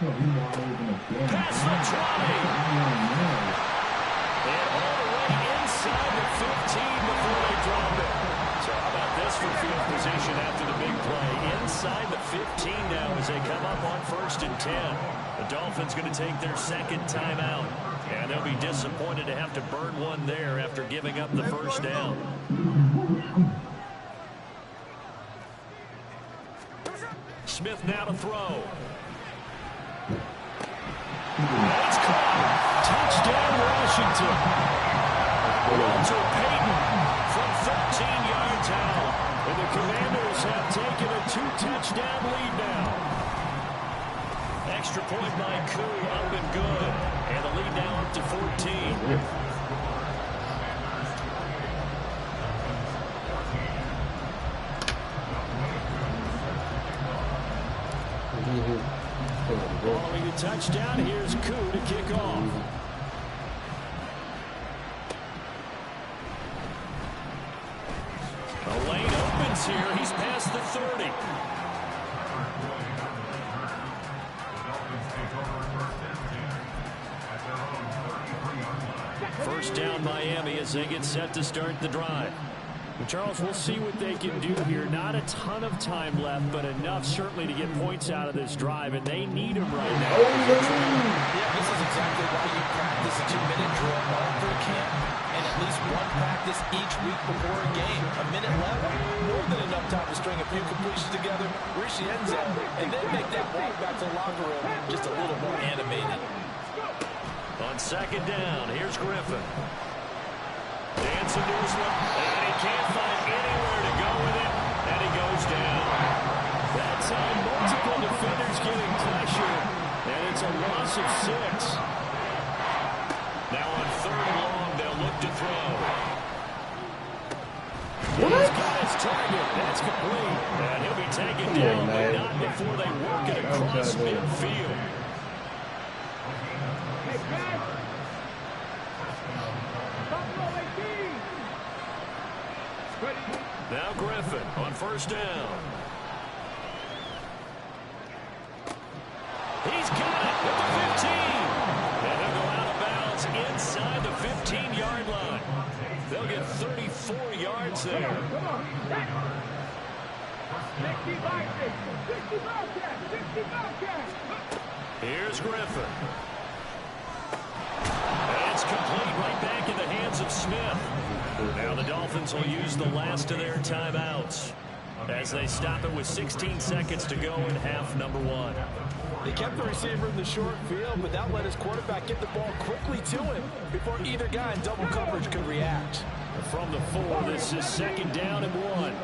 Pass for 20. And all the way inside the 15 before they drop it. So how about this for field position after the big play? Inside the 15 now as they come up on 1st and 10. The Dolphins going to take their 2nd timeout. And they'll be disappointed to have to burn one there after giving up the first down. Smith now to throw. It's caught. Touchdown, Washington. Walter Payton from 13 yards out. And the Commanders have taken a 2-touchdown lead now. Extra point by Koo, up and good. And the lead now up to 14. Following the touchdown, here's Koo to kick off. The lane opens here. He's past the 30. First down, Miami, as they get set to start the drive. Charles, we'll see what they can do here. Not a ton of time left, but enough certainly to get points out of this drive, and they need them right now. Yeah, this is exactly why you practice a 2-minute drill all through camp, and at least one practice each week before a game. A minute left, more than enough time to string a few completions together, reach the end zone, and then make that walk back to the locker room just a little more animated. On 2nd down, here's Griffin. Dancing to his left, and he can't find anywhere to go with it, and he goes down. That time, multiple defenders getting pressure, and it's a loss of 6. Now on 3rd and long, they'll look to throw. He's got his target. That's complete. And he'll be taken down, but not before they work it across midfield. Now Griffin on 1st down. He's got it at the 15. And he'll go out of bounds inside the 15-yard line. They'll get 34 yards there. Here's Griffin. And it's complete right back in the hands of Smith. Now the Dolphins will use the last of their timeouts as they stop it with 16 seconds to go in half number 1. They kept the receiver in the short field, but that let his quarterback get the ball quickly to him before either guy in double coverage could react. From the 4, this is 2nd down and 1.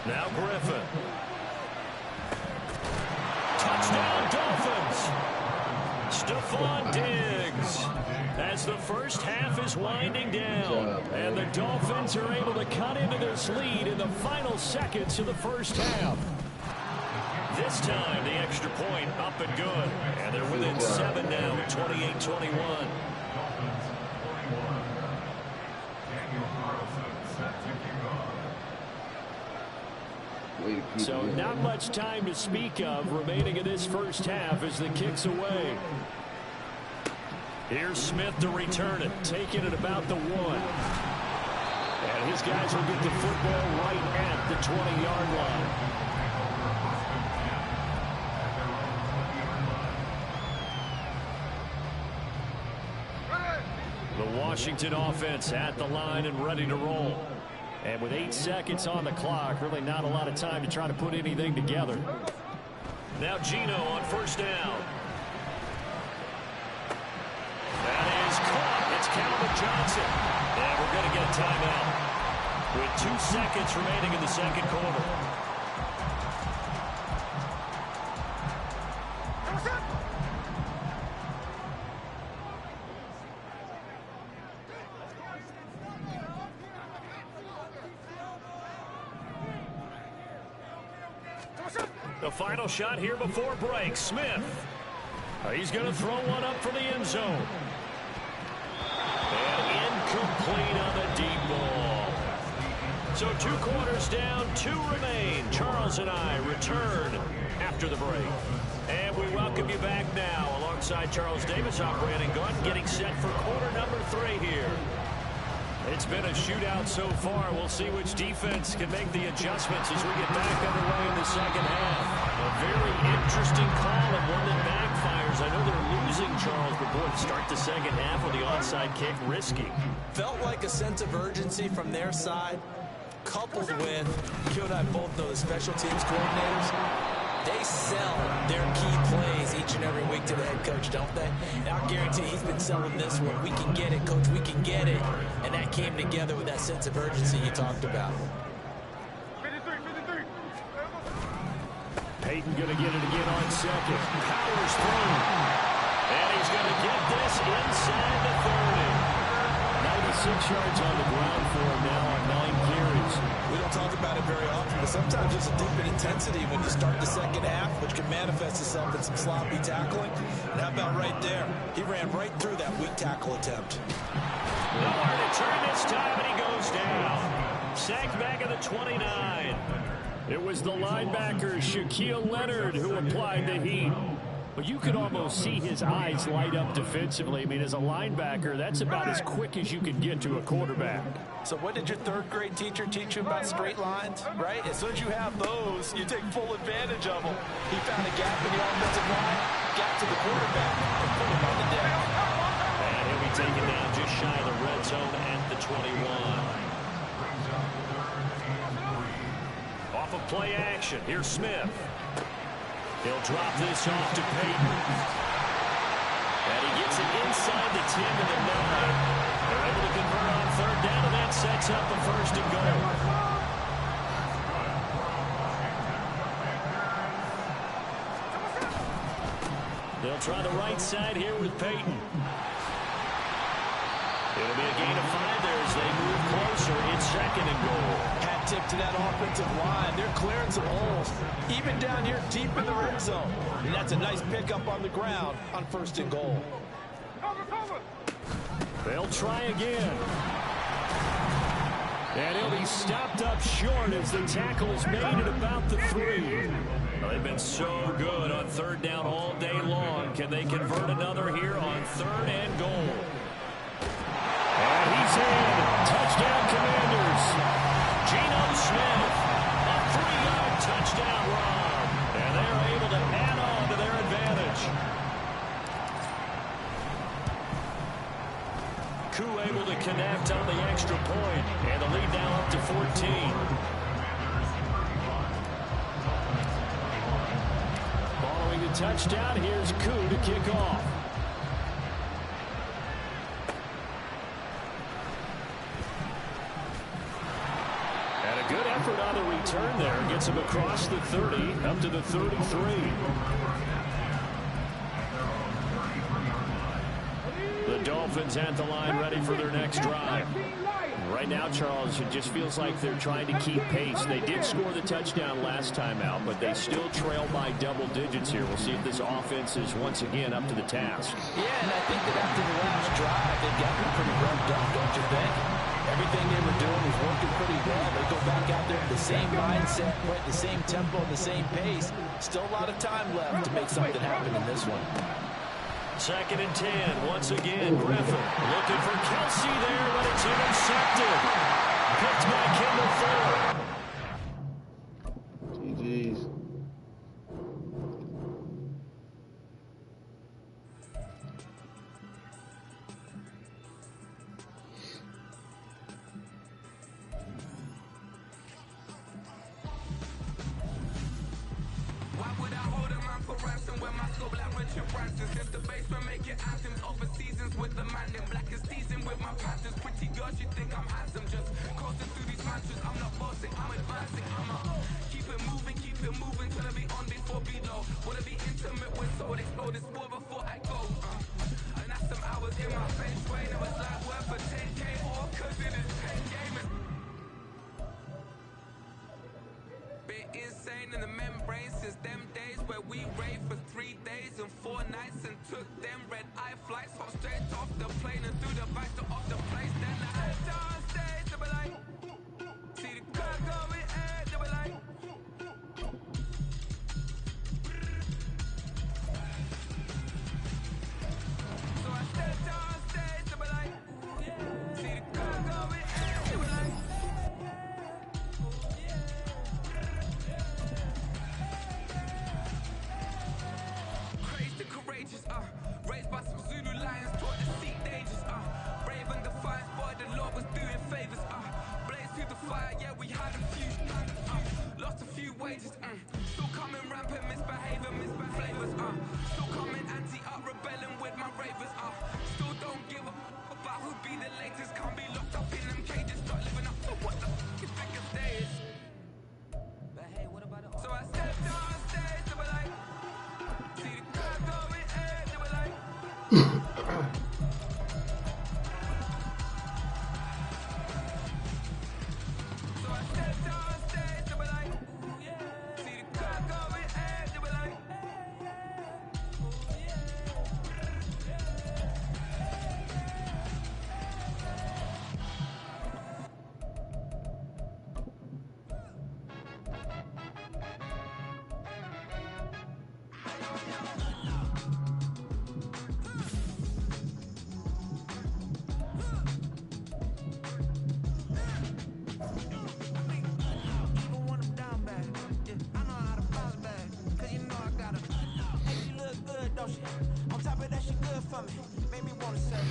Now Griffin. Touchdown Dolphins. Stephon Diggs. As the first half is winding down, and the Dolphins are able to cut into this lead in the final seconds of the first half. This time, the extra point up and good, and they're within 7 now, 28-21. So not much time to speak of remaining in this first half as the kick's away. Here's Smith to return it, taking it about the 1. And his guys will get the football right at the 20-yard line. Washington offense at the line and ready to roll. And with 8 seconds on the clock, really not a lot of time to try to put anything together. Now Gino on first down. That is caught. It's Calvin Johnson. And we're going to get a timeout with 2 seconds remaining in the second quarter. The final shot here before break. Smith. He's going to throw one up for the end zone. And incomplete on the deep ball. So 2 quarters down, 2 remain. Charles and I return after the break. And we welcome you back now alongside Charles Davis. I'm Brandon Gunn getting set for quarter number 3 here. It's been a shootout so far. We'll see which defense can make the adjustments as we get back underway in the second half. A very interesting call and one that backfires. I know they're losing, Charles, but boy, to start the second half with the onside kick, risky. Felt like a sense of urgency from their side, coupled with, you and I both know the special teams coordinators. They sell their key plays each and every week to the head coach, don't they? And I'll guarantee he's been selling this one. We can get it, coach, we can get it. And that came together with that sense of urgency you talked about. 53. Peyton going to get it again on second. Powers through. And he's going to get this inside the 30. 96 yards on the ground for him now on 9 carries. We don't talk about it very often, but sometimes there's a dip in intensity when you start the second half, which can manifest itself in some sloppy tackling. And how about right there? He ran right through that weak tackle attempt. Nowhere to turn this time, and he goes down. Sacked back at the 29. It was the linebacker, Shaquille Leonard, who applied the heat. But you could almost see his eyes light up defensively. I mean, as a linebacker, that's about as quick as you can get to a quarterback. So what did your 3rd grade teacher teach you about straight lines, right? As soon as you have those, you take full advantage of them. He found a gap in the offensive line, got to the quarterback, and put him on the deck. And he'll be taken down just shy of the red zone at the 21. Off of play action, here's Smith. He'll drop this off to Peyton. And he gets it inside the 10 to the 9. They're able to convert on 3rd down, and that sets up the 1st and goal. They'll try the right side here with Peyton. It'll be a gain of 5 there as they move closer. It's 2nd and goal. Hat tip to that offensive line. They're clearing some holes, even down here deep in the red zone. And that's a nice pickup on the ground on 1st and goal. They'll try again. And he'll be stopped up short as the tackle is made at about the 3. Well, they've been so good on 3rd down all day long. Can they convert another here on 3rd and goal? And he's in. Touchdown, Commanders. Geno Smith, a 3-yard touchdown run. And they're able to add on to their advantage. Koo able to connect on the extra point. And the lead now up to 14. Following the touchdown, here's Koo to kick off. Good effort on the return there. Gets him across the 30, up to the 33. The Dolphins at the line ready for their next drive. Right now, Charles, it just feels like they're trying to keep pace. They did score the touchdown last time out, but they still trail by double digits here. We'll see if this offense is once again up to the task. Yeah, and I think that after the last drive, they've gotten pretty revved up, don't you think? Everything they were doing was working pretty well. They go back out there with the same mindset, right, the same tempo, the same pace. Still a lot of time left to make something happen in this one. 2nd and 10. Once again, Griffin looking for Kelsey there, but it's intercepted. Picked by Kendall Fuller. GG's. Panthers. If the basement make it anthems over seasons with the man in black is teasing with my Panthers. Pretty girls, you think I'm handsome, just coasting through these mantras. I'm not bossing, I'm advancing. I'ma keep it moving till I be on before below. Wanna be intimate with soul, explode this war before I go. And that's some hours in my bench way. It was like worth for 10K or cause it is 10 gaming. Been insane in the membrane since them days where we raved for 3 days and 4 nights and took them red eye flights. Hop straight off the plane and through the back door of the place. Then I head down stage, they be like, see the car going air, they be like. So I step down stage, they be like, see the car going air, they be like. Crazed and courageous, raised by some Zulu lions, taught to seek dangers, brave and defiant, boy, the Lord was doing favors, blaze through the fire, yeah, we had a few, lost a few wages, still coming rampant, misbehaving flavors, still coming anti-up, rebelling with my ravers, still don't give a about who be the latest, can't be locked up in them cages, start living up to what the f*** is biggest days. But hey, what about it? So I stepped on stage, they were like, see the crowd going air, they were like. So I stepped on stage, they were like, see the crowd going air, they were like. Even when I'm down bad, yeah, I know how to bounce back. Cause you know I gotta. Hey, she look good, don't she? On top of that, she good for me. Made me wanna say,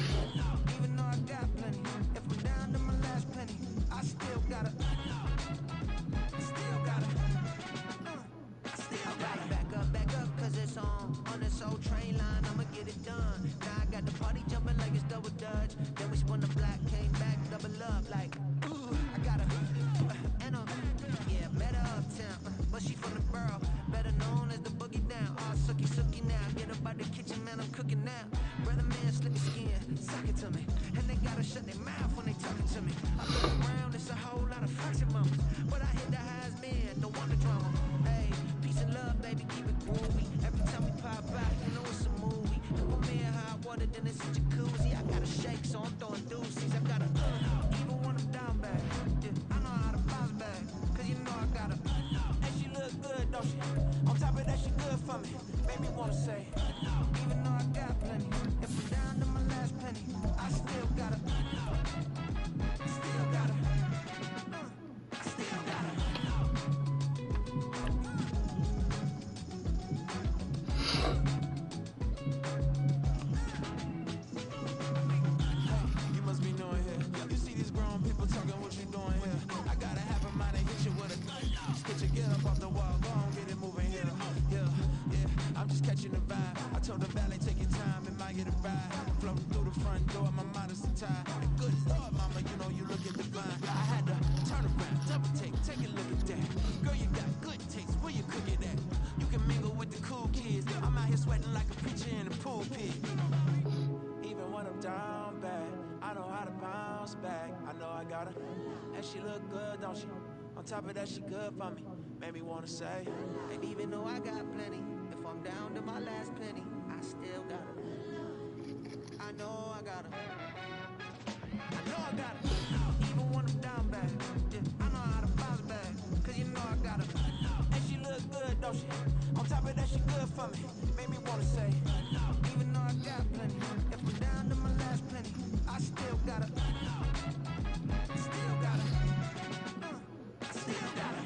even though I got plenty, if I'm down to my last penny, I still gotta. Still gotta. Still gotta back up, cause it's on this old train line, I'ma get it done. Now I got the party jumping like it's double dutch. Then we spun the block, came back, double up, like, ooh, I gotta, and yeah, met her uptown, but she from the borough, better known as the boogie down. All sookie now, get up out the kitchen, man, I'm cooking now. Brother man, slip his skin, suck it to me, and they gotta shut their mouth when they talking to me. I look around, it's a whole lot of fraction mamas, but I hit the highs been, no wonder drama. Hey, peace and love, baby, keep it groovy. Every time we pop out, you know it's a movie. If I'm in hot water, then it's a jacuzzi. I gotta shake, so I'm throwing deuces. I gotta, even when I'm down bad, yeah, I know how to bounce back. Cause you know I gotta, and she look good, don't she? On top of that, she good for me. Made me wanna say, even though I got plenty, if I'm down to my last penny, I still gotta, still gotta, still gotta. You must be new here. You see these grown people talking, what you doing here? I gotta have a mind to hit you with a hit you, get up off the wall, go on, get it moving here. Yeah, I'm just catching the vibe. I told the valet, take your time, it might get a ride. Floating through the front door, my modesty tie. And good Lord, mama, you know you looking divine. I had to turn around, double take a look at that. Girl, you got good taste, where you cook it at? You can mingle with the cool kids. I'm out here sweating like a preacher in a pulpit. Even when I'm down bad, I know how to bounce back. I know I gotta, and she look good, don't she? On top of that, she good for me. Made me wanna say, and even though I got plenty, if I'm down to my last penny, I still gotta. I know I gotta. I know I gotta. Even when I'm down bad, yeah, I know how to bounce back. Cause you know I gotta. And she look good, don't she? On top of that, she good for me. Made me wanna say, even though I got plenty, if I'm down to my last penny, I still gotta. Still gotta. Still gotta.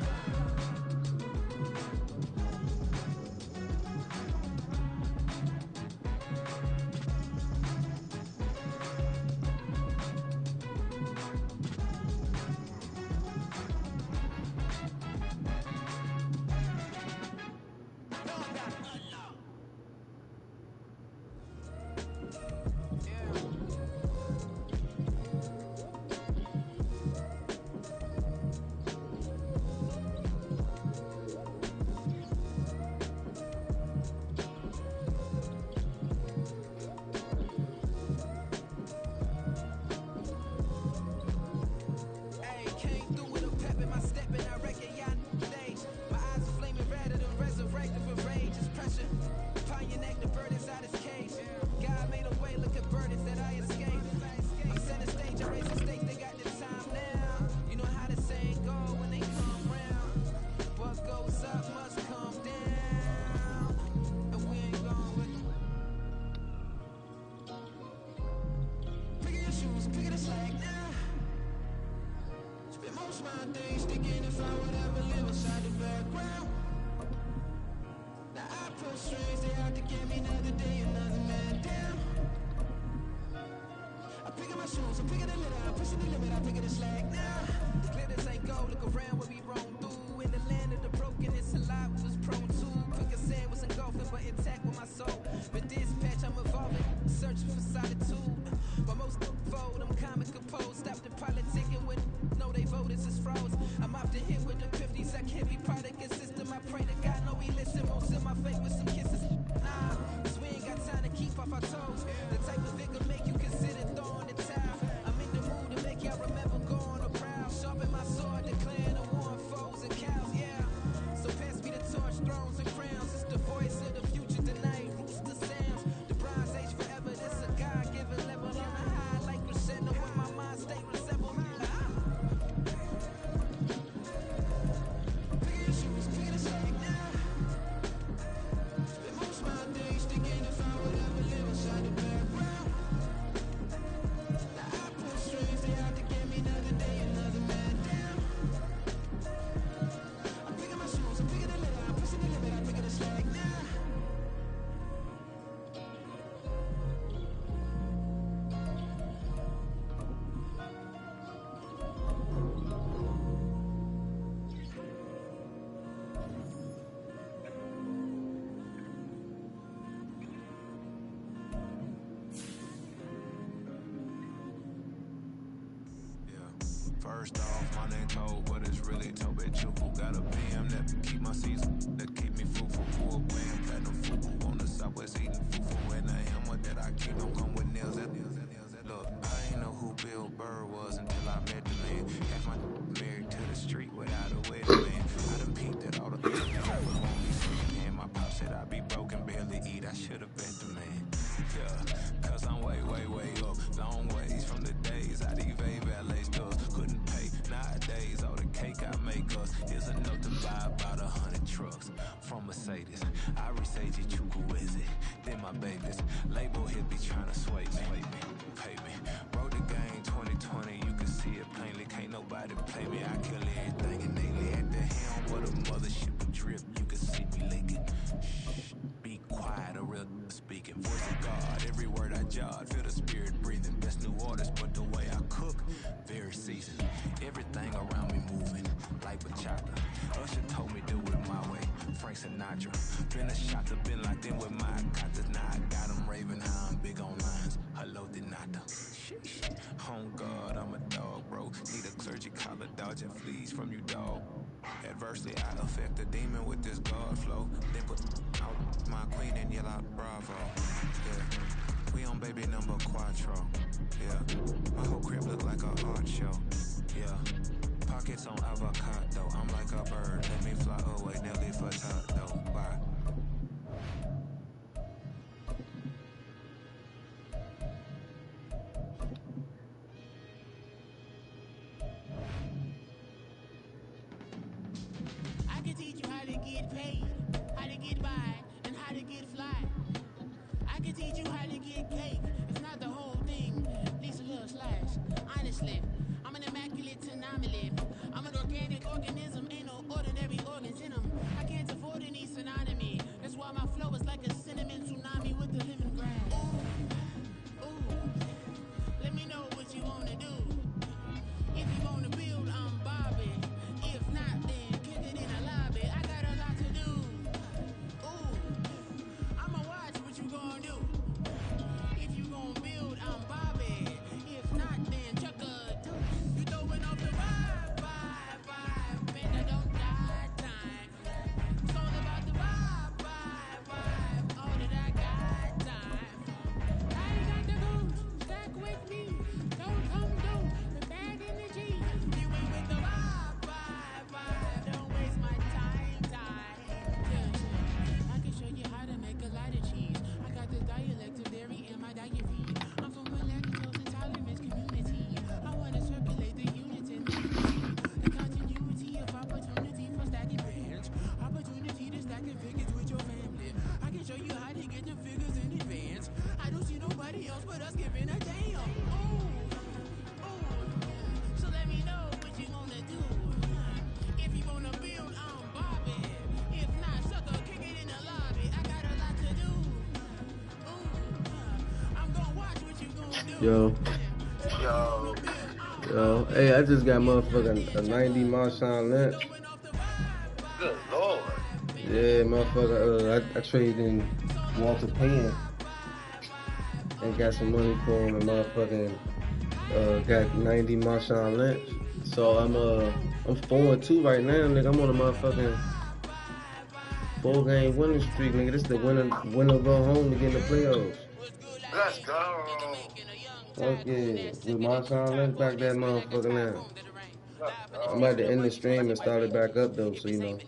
First off, my name Toad, but it's really Tobe Chuku. Got a BM that keep my season, that keep me fruitful. Full band, platinum fufu on the southwest eating fufu. And a hammer that I keep don't come with nails. Look, I ain't know who Bill Burr was until I met the man. Half my married to the street without a wedding man. I done peeked at all the and my pop said I'd be broken, barely eat. I should've bet the man. Yeah, cause I'm way up, long ways from the days I evade valet stores. Couldn't pay nowadays, all the cake I make us is enough to buy about 100 trucks from Mercedes. I resage it, Chuku is it? Then my babies, label hit be trying to sway me, pay me. Wrote the game 2020, you can see it plainly. Can't nobody play me, I kill everything innately. At the helm of the mothership and drip, you can see me leaking. Shh, be quiet, a real speaking. Voice of God, every word I jot, feel the spirit breathing. Best new orders, but the way I cook, very seasoned. Everything around me moving, like bachata. Usher told me do it my way, Frank Sinatra. Been a shot to been locked in with my contacts. Now I got them raving how I'm big on lines. Hello, Denata. Sheesh. Home God, I'm a dog, bro. Need a clergy collar, dodging fleas from you, dog. Adversely, I affect the demon with this God flow. Then put out my queen and yell out bravo. Yeah. We on baby number quattro. Yeah. My whole crib look like a art show. Yeah. Pockets on avocado. I'm like a bird. Let me fly away, Nelly Furtado. Bye. I can teach you how to get paid, how to get by, and how to get fly. I can teach you how to get cake. It's not the whole thing, at least a little slice. Honestly, I'm an immaculate anomaly. I'm an organic organism, ain't no ordinary organs in them. I can't afford any synonymy. That's why my flow is like a cinnamon tsunami with the lemongrass. Ooh, ooh. Let me know what you wanna do. If you wanna build, I'm Bobby. If not, then kick it in the lobby. I got a lot to do. Ooh, I'ma watch what you gonna do. If you gonna build, I'm Bobby. If not, then chuck a deuce. You throwing off the vibe, man, I don't die time. It's all about the vibe, Yo. Yo. Yo. Hey, I just got motherfucking a 90 Marshawn Lynch. Good Lord. Yeah, motherfucker. I traded in Walter Payton and got some money for him and motherfucking got 90 Marshawn Lynch. So I'm 4-2 right now, nigga. I'm on a motherfucking 4-game winning streak, nigga. This the winner go home to get in the playoffs. Let's go. Fuck yeah. With Marshawn Lynch back that motherfucker now. I'm about to end the stream and start it back up though, so you know.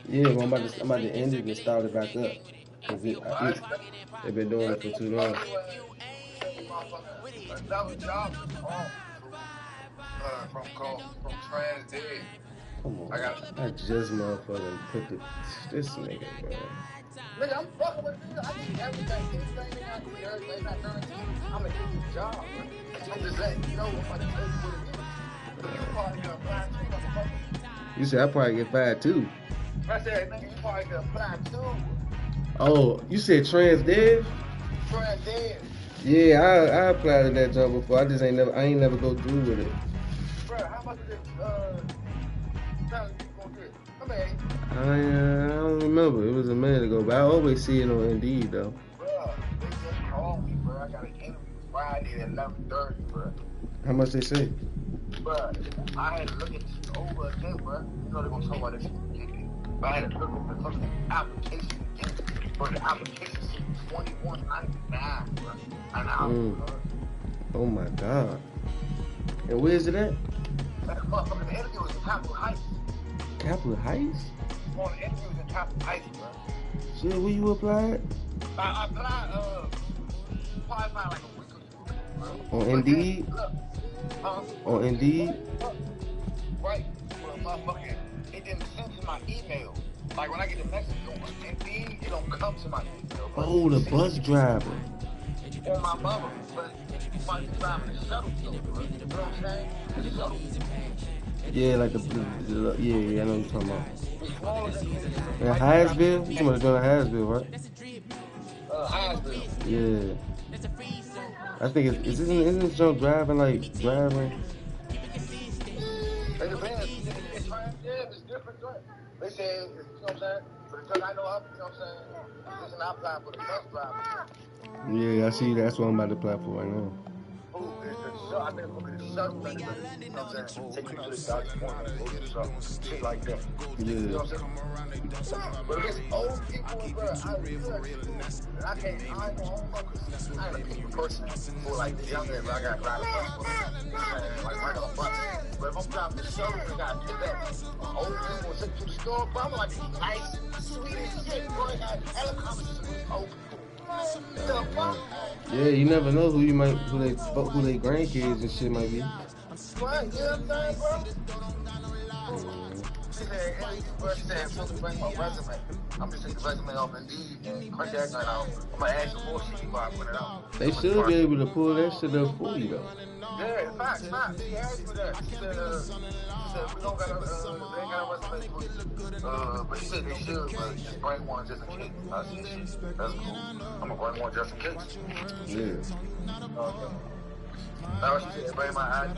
Yeah, but I'm about to end it and start it back up. Cause they've been doing it for too long. Another job from Trans Dead. Come on. I just motherfucking put this nigga, bro. Nigga, I'm fucking with you. I need everything. Anything I do, everything I done. I'm gonna give you a job, bro. I'm just letting you know if I can tell you what it is. You probably gonna apply too, motherfucker. You said I probably get fired too. I said, nigga, you probably gonna apply too. Oh, you said Trans Dev? Trans Dev. Yeah, I applied to that job before. I ain't never go through with it. Bro, how much is it, salary you gonna get? How many? I don't remember. It was a minute ago, but I always see it on Indeed though. Bro, they just called me, bro. I got an interview Friday at 11:30, bro. How much they say? Bro, I had to look at this over again, bro. You know they're gonna talk about this shit. But I had to look over the fucking application again. Bro, the application is $21.99, bro. An hour, bro. Oh my god. And where is it at? That motherfucking interview was in Capitol Heights. Capitol Heights? On the interview was in Capitol Heights, bro. Shit, where you applied? I applied, probably about like a week or two, bro. On Indeed? On Indeed? Right. Well, motherfucking, it didn't send to my email. Like when I get the message on Indeed, it don't come to my email. Bro. Oh, the bus driver. On my mother, but you might be driving the shuttle, though, bro. You know what I'm saying? The shuttle. Yeah, like yeah, I know what you're talking about. In Hyattsville? You talking about the Hyattsville, right? Hyattsville. Yeah. I think isn't this joint driving? It depends. It's different, right? They say, you know what I'm saying? For the truck I know of, you know what I'm saying? Listen, I apply for the bus driver. Yeah, I see. That's what I'm about to apply for right now. I've been looking at the shuttle, you know what I'm saying? Take you to the doctor's appointment, go to the shuttle, shit like that. Yeah. You know what I'm saying? But it's old people, bro. I can't, I ain't a people person for like the younger, but I got to ride a bus, like regular bus. But if I'm driving the shuttle, I got to pick up old people and take you to the store, bro. I'm like, nice, sweet as shit, bro. I got helicopters with old people. Yeah, you never know who they grandkids and shit might be. Right, you know what I'm saying, bro? She said, supposed to bring my resume. I'm just taking the resume off Indeed and print that night out. I'm gonna ask you more shit before I put it out. They should be able to pull that shit up for you though. Yeah, facts. She asked me that. She said we don't got they ain't got a resume for you. But she said they should, but just bring one just in case. I said, shit, that's cool. I'm gonna bring one just in case. Yeah. Now she said, bring my ID,